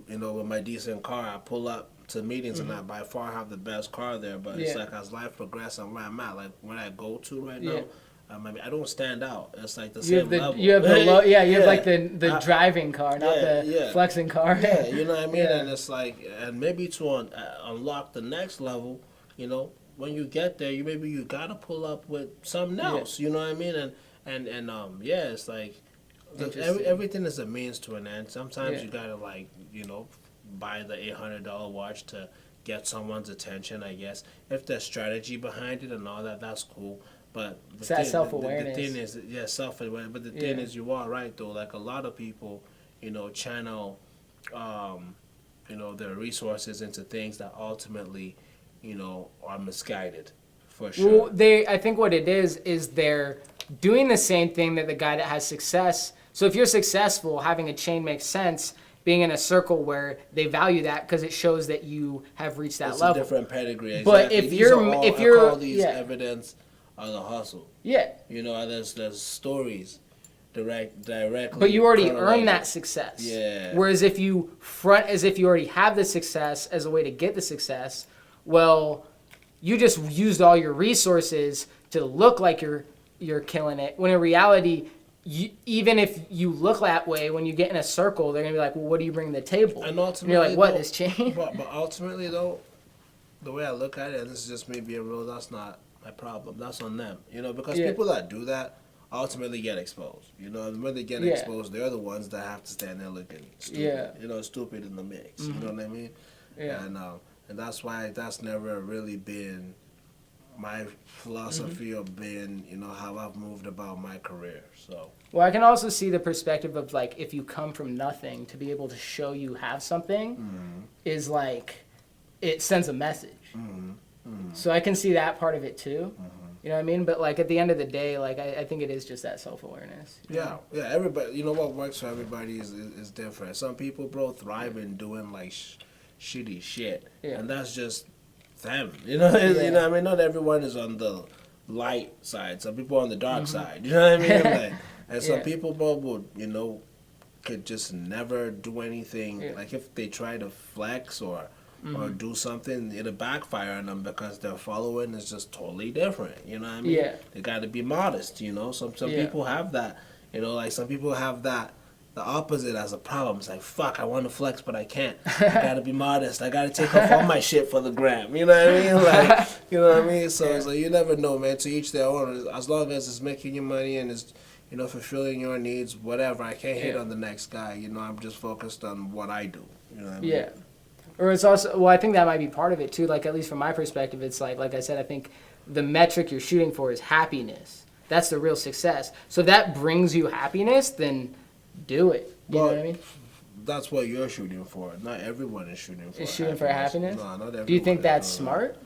you know, with my decent car, I pull up to meetings and I by far have the best car there. But it's like as life progresses and where I'm at, like where I go to right now. I don't stand out. It's like the same level. You have the low, you have like the driving car, not the flexing car. Yeah, you know what I mean? And it's like, and maybe to unlock the next level, you know, when you get there, you gotta pull up with something else. You know what I mean? And it's like everything is a means to an end. Sometimes you gotta like, you know, buy the $800 watch to get someone's attention. I guess if there's strategy behind it and all that, that's cool. But it's that self-awareness. The thing is, self-awareness. But the thing is, you are right though. Like a lot of people, you know, channel, you know, their resources into things that ultimately, you know, are misguided, for sure. Well, I think what it is they're doing the same thing that the guy that has success. So if you're successful, having a chain makes sense. Being in a circle where they value that because it shows that you have reached that level. It's a different pedigree. Exactly. But if you're I call these evidence of the hustle. Yeah. You know, there's stories directly. But you already earned that success. Yeah. Whereas if you front as if you already have the success as a way to get the success, well, you just used all your resources to look like you're killing it. When in reality, even if you look that way, when you get in a circle, they're gonna be like, well, what do you bring to the table? And And you're like, what, though, this chain? But ultimately though, the way I look at it, and this is just me being real, that's not my problem. That's on them. Because people that do that ultimately get exposed. And when they get exposed, they're the ones that have to stand there looking stupid. Stupid in the mix. You know what I mean? Yeah. And that's why that's never really been my philosophy of being, how I've moved about my career. So. Well, I can also see the perspective of like, if you come from nothing, to be able to show you have something is like, it sends a message. So I can see that part of it too. You know what I mean? But like at the end of the day, like I think it is just that self-awareness. Yeah. Everybody, what works for everybody is different. Some people, bro, thrive in doing like shitty shit, and that's just them. You know what I mean? Not everyone is on the light side. Some people are on the dark side. You know what I mean? Like, and some people, bro, would could just never do anything. Like if they try to flex or do something, it'll backfire on them because their following is just totally different. You know what I mean? Yeah. They got to be modest. Some people have that. Like some people have that. The opposite as a problem. It's like, fuck, I want to flex, but I can't. I gotta be modest. I gotta take off all my shit for the gram. You know what I mean? Like, you know what I mean? So it's like, you never know, man. To each their own. As long as it's making you money and it's, fulfilling your needs, whatever. I can't hate on the next guy. I'm just focused on what I do. You know what I mean? Yeah. Or it's also, well, I think that might be part of it too. Like, at least from my perspective, it's like I said, I think the metric you're shooting for is happiness. That's the real success. So if that brings you happiness, then do it. You know what I mean? That's what you're shooting for. Not everyone is shooting for. Is shooting for happiness? No, not everyone. Do you think that's smart?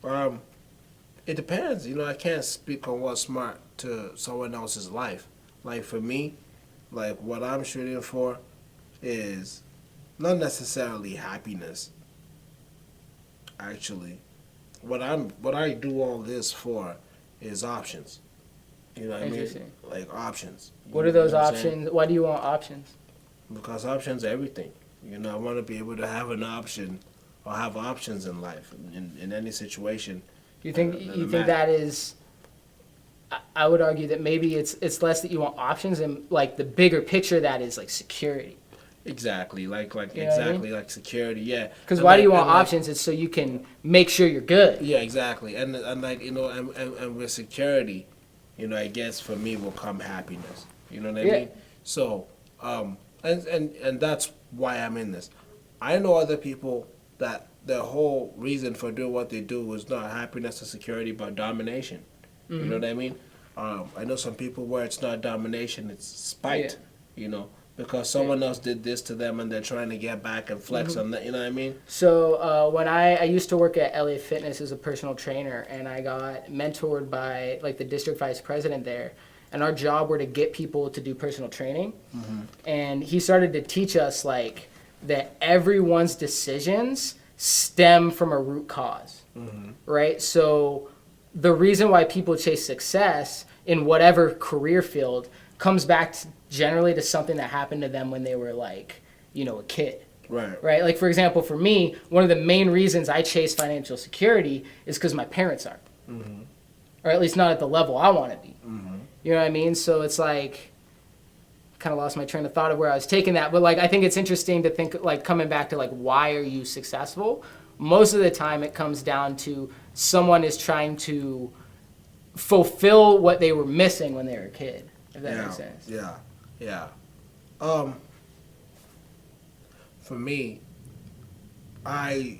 It depends. I can't speak on what's smart to someone else's life. Like for me, like what I'm shooting for is not necessarily happiness. Actually, what I do all this for is options. You know what I mean? Like options. What are those options? Why do you want options? Because options are everything. I want to be able to have an option or have options in life, in any situation. You think that is? I would argue that maybe it's less that you want options and like the bigger picture that is like security. Exactly, like you know exactly, like security, yeah. Because why do you want options? It's so you can make sure you're good. Yeah, exactly, and like and with security, I guess for me will come happiness. You know what I mean? So, and that's why I'm in this. I know other people that their whole reason for doing what they do is not happiness or security, but domination. You know what I mean? I know some people where it's not domination, it's spite. Because someone else did this to them and they're trying to get back and flex on that, you know what I mean? So when I used to work at LA Fitness as a personal trainer, and I got mentored by like the district vice president there, and our job were to get people to do personal training. And he started to teach us like that everyone's decisions stem from a root cause, right? So the reason why people chase success in whatever career field comes back generally to something that happened to them when they were like, a kid. Right. Like for example, for me, one of the main reasons I chase financial security is because my parents aren't, or at least not at the level I want to be. You know what I mean? So it's like, kind of lost my train of thought of where I was taking that, but like I think it's interesting to think like coming back to like why are you successful? Most of the time, it comes down to someone is trying to fulfill what they were missing when they were a kid. If that makes sense. Yeah. For me, I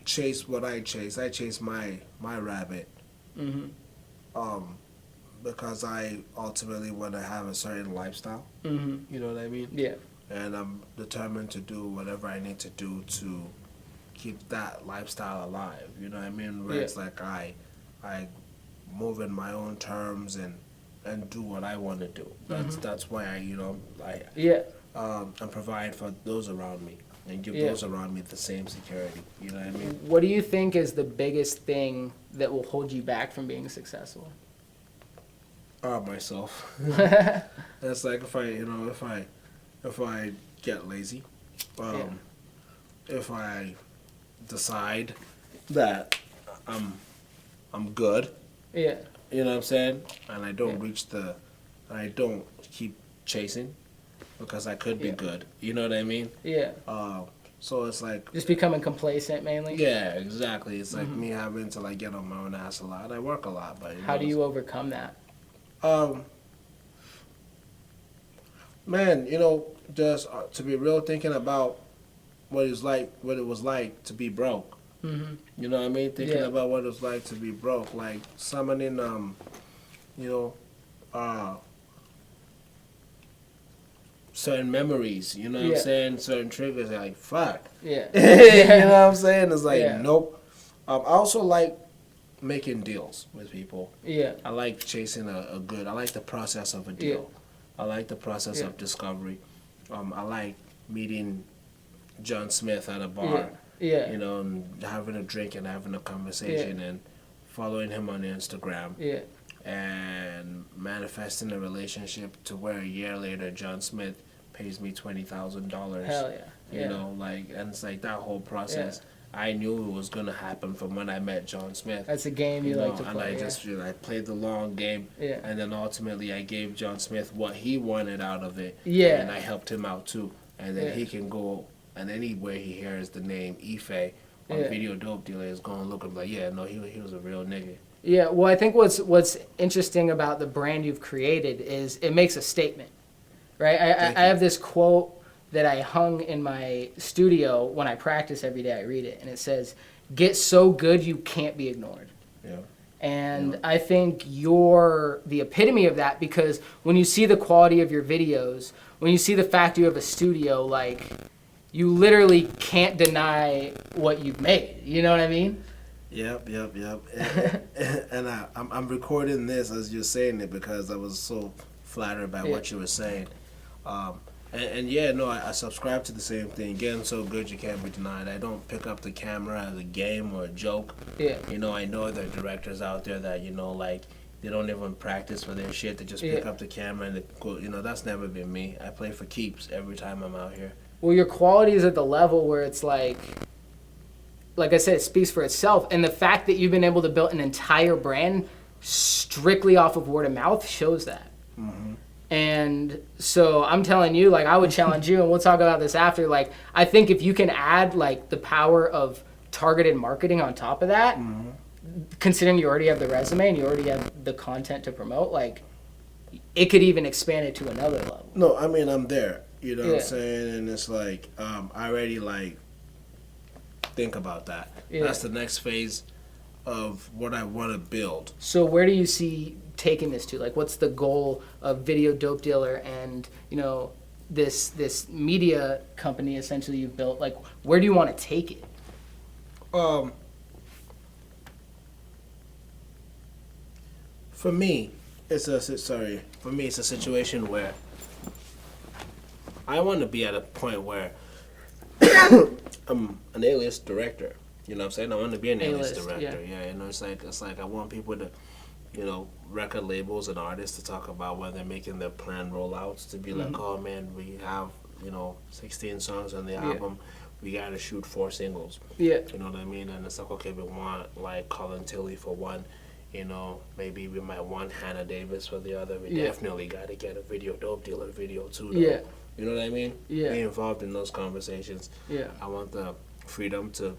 chase what I chase. I chase my rabbit. Because I ultimately want to have a certain lifestyle. You know what I mean? Yeah. And I'm determined to do whatever I need to do to keep that lifestyle alive. You know what I mean? Where it's like I move in my own terms and do what I want to do. That's why and provide for those around me and give those around me the same security. You know what I mean? What do you think is the biggest thing that will hold you back from being successful? Myself. That's like if I get lazy, if I decide that I'm good. Yeah. You know what I'm saying? And I don't reach the and I don't keep chasing because I could be good. You know what I mean? Yeah. So it's like Just becoming complacent mainly. yeah, exactly. It's like me having to like get on my own ass a lot. I work a lot, but How do you overcome that? Um, man, just to be real, thinking about what it was like to be broke. Mm-hmm. You know what I mean? Thinking about what it was like to be broke, like summoning, you know, uh, certain memories. You know what I'm saying? Certain triggers. Like fuck. Yeah. You know what I'm saying? It's like Yeah. nope. I also like making deals with people. Yeah. I like chasing a good. I like the process of a deal. I like the process of discovery. I like meeting John Smith at a bar. Yeah. You know, and having a drink and having a conversation and following him on Instagram. Yeah. And manifesting a relationship to where a year later John Smith pays me $20,000. Hell yeah. You know, like, and it's like that whole process. I knew it was gonna happen from when I met John Smith. That's a game you like to play. And I just I played the long game. Yeah. And then ultimately I gave John Smith what he wanted out of it. Yeah. And I helped him out too. And then he can go, and anywhere he hears the name Ife on Video Dope Dealer is gonna look and be like, yeah, no, he was a real nigga. Yeah, well, I think what's interesting about the brand you've created is it makes a statement, right? I have this quote that I hung in my studio when I practice every day. I read it, and it says, "Get so good you can't be ignored." Yeah. And I think you're the epitome of that, because when you see the quality of your videos, when you see the fact you have a studio, like, you literally can't deny what you've made. You know what I mean? Yep. And I'm recording this as you're saying it because I was so flattered by what you were saying. And yeah, no, I subscribe to the same thing. Getting so good you can't be denied. I don't pick up the camera as a game or a joke. Yeah. You know, I know there are directors out there that, like, they don't even practice for their shit. They just pick up the camera and they go, that's never been me. I play for keeps every time I'm out here. Well, your quality is at the level where it's like I said, it speaks for itself. And the fact that you've been able to build an entire brand strictly off of word of mouth shows that. Mm-hmm. And so I'm telling you, like, I would challenge you, and we'll talk about this after. Like, I think if you can add, like, the power of targeted marketing on top of that, considering you already have the resume and you already have the content to promote, like, it could even expand it to another level. No, I mean, I'm there. You know what I'm saying? And it's like, I already, like, think about that. That's the next phase of what I want to build. So where do you see taking this to? Like, what's the goal of Video Dope Dealer and, this media company essentially you've built? Like, where do you want to take it? For me, it's a situation where I want to be at a point where I'm an A-list director. You know what I'm saying? I want to be an A-list director. Yeah, it's like I want people to, record labels and artists to talk about when they're making their planned rollouts, to be like, oh man, we have, 16 songs on the album. We got to shoot 4 singles. Yeah. You know what I mean? And it's like, okay, we want like Colin Tilley for one. Maybe we might want Hannah Davis for the other. We definitely got to get a Video Dope Dealer video too, though. Yeah. You know what I mean? Yeah. Be involved in those conversations. Yeah. I want the freedom to,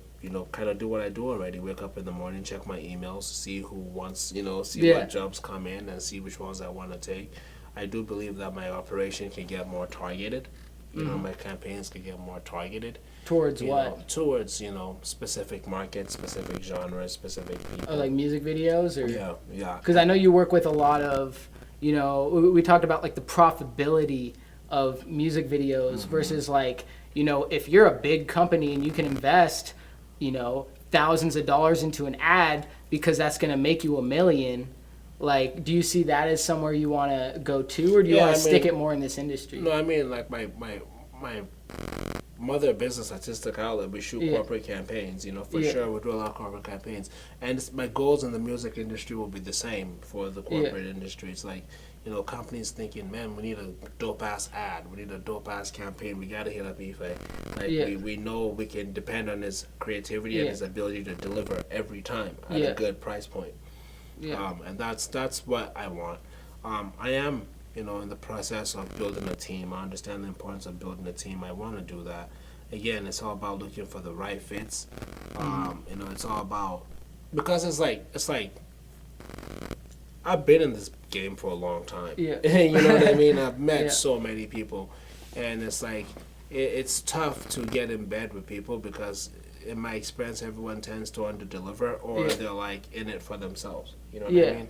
kind of do what I do already. Wake up in the morning, check my emails, see who wants, see what jobs come in and see which ones I want to take. I do believe that my operation can get more targeted. My campaigns can get more targeted. Towards what? Towards, specific markets, specific genres, specific people. Oh, like music videos? Or? Yeah. Because I know you work with a lot of, we talked about like the profitability of music videos versus like, if you're a big company and you can invest, thousands of dollars into an ad because that's going to make you $1 million. Like, do you see that as somewhere you want to go to, or do you want to stick it more in this industry? No, I mean, like my mother business artistic outlet, we shoot corporate campaigns, for sure. We do a lot of corporate campaigns. And my goals in the music industry will be the same for the corporate industry. It's like, companies thinking, man, we need a dope-ass ad. We need a dope-ass campaign. We got to hit up Ife. Like, we know we can depend on his creativity and his ability to deliver every time at a good price point. Yeah. And that's what I want. I am in the process of building a team. I understand the importance of building a team. I want to do that. Again, it's all about looking for the right fits. It's all about, because it's like I've been in this game for a long time. Yeah. You know what I mean? I've met Yeah. so many people, and it's like it's tough to get in bed with people because, in my experience, everyone tends to underdeliver, or Yeah. they're like in it for themselves. You know what Yeah. I mean?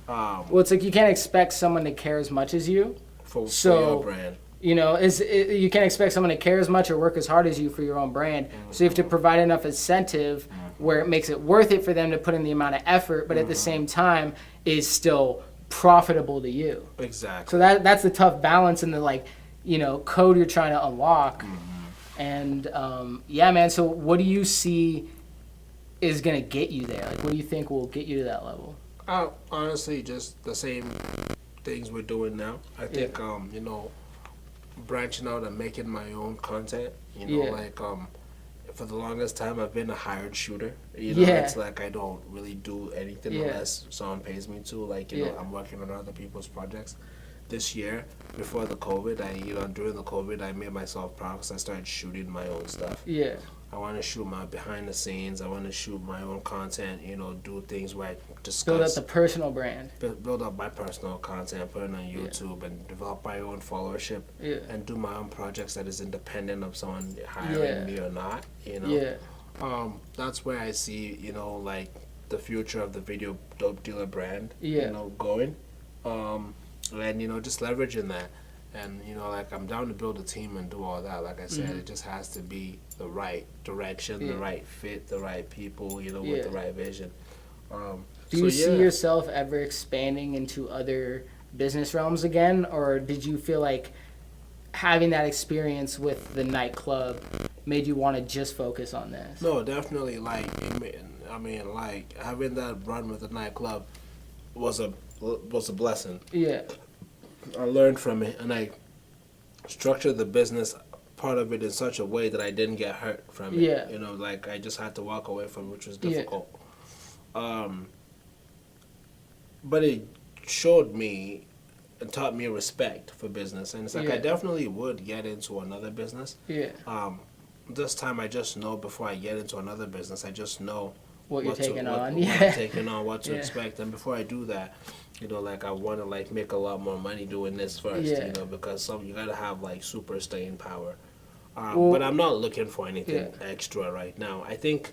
Well, it's like you can't expect someone to care as much as you. For So, your brand. you know, you can't expect someone to care as much or work as hard as you for your own brand. So you have to provide enough incentive where it makes it worth it for them to put in the amount of effort, but at the same time is still profitable to you. Exactly. So that's the tough balance in the, like, you know, code you're trying to unlock. And yeah, man. So what do you see is gonna get you there? Like, what do you think will get you to that level? Honestly, just the same things we're doing now. I think branching out and making my own content. Yeah. Like for the longest time I've been a hired shooter. Yeah. It's like I don't really do anything Yeah. unless someone pays me to. Like I'm working on other people's projects. This year, before the COVID, during the COVID, I made myself proud because I started shooting my own stuff. Yeah. I want to shoot my behind the scenes. I want to shoot my own content. Do things where I discuss. Build up the personal brand. Build up my personal content, put it on YouTube, and develop my own followership, and do my own projects that is independent of someone hiring me or not. Yeah. That's where I see like the future of the video dope dealer brand. Yeah. Going, and just leveraging that. And, like, I'm down to build a team and do all that. Like I said, it just has to be the right direction, the right fit, the right people, with the right vision. Do you see yourself ever expanding into other business realms again? Or did you feel like having that experience with the nightclub made you want to just focus on this? No, definitely. Like, like, having that run with the nightclub was a blessing. Yeah. I learned from it, and I structured the business part of it in such a way that I didn't get hurt from it. Yeah. Like I just had to walk away from it, which was difficult. But it showed me and taught me respect for business, and it's like I definitely would get into another business. Yeah. This time I just know before I get into another business, I just know what you're taking on. What I'm taking on, what to expect, and before I do that, like I want to like make a lot more money doing this first, because you gotta have like super staying power. But I'm not looking for anything extra right now. I think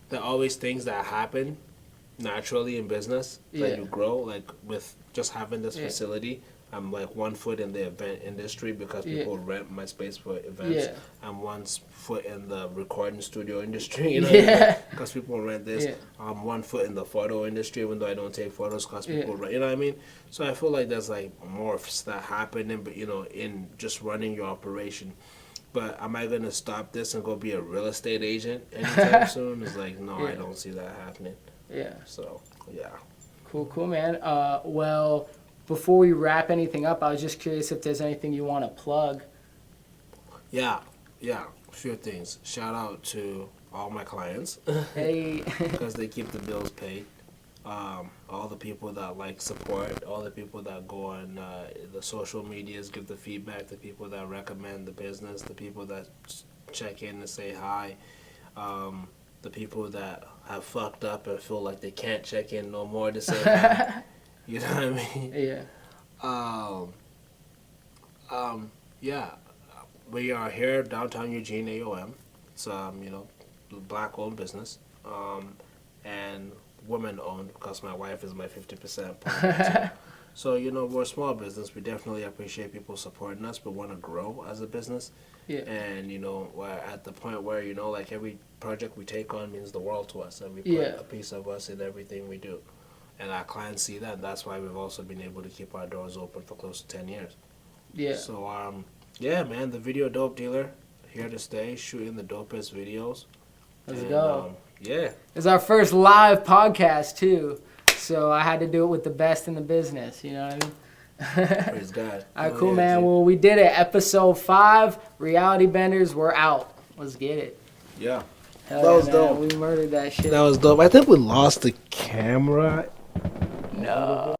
there are always things that happen naturally in business that you grow, like with just having this facility. I'm like 1 foot in the event industry because people rent my space for events. I'm 1 foot in the recording studio industry, because people rent this. I'm 1 foot in the photo industry, even though I don't take photos because people rent. You know what I mean? So I feel like there's like morphs that happen in just running your operation. But am I gonna stop this and go be a real estate agent anytime soon? It's like no, I don't see that happening. Yeah. So yeah. Cool, man. Well, before we wrap anything up, I was just curious if there's anything you want to plug. Yeah, a few things. Shout out to all my clients. Hey. Because they keep the bills paid. All the people that like support, all the people that go on the social medias, give the feedback, the people that recommend the business, the people that check in and say hi, the people that have fucked up and feel like they can't check in no more to say hi. You know what I mean? Yeah. We are here downtown Eugene, AOM. It's black-owned business, and woman-owned because my wife is my 50% partner. So we're a small business. We definitely appreciate people supporting us, but want to grow as a business. And we're at the point where like every project we take on means the world to us, and we put a piece of us in everything we do. And our clients see that, and that's why we've also been able to keep our doors open for close to 10 years. Yeah. So, man, the video dope dealer, here to stay, shooting the dopest videos. Let's go. Yeah. It's our first live podcast, too. So I had to do it with the best in the business, you know what I mean? Praise God. All right, cool, man. Well, we did it. Episode 5, Reality Benders, we're out. Let's get it. Yeah. Hell that was man. dope. We murdered that shit. That was dope. I think we lost the camera. No.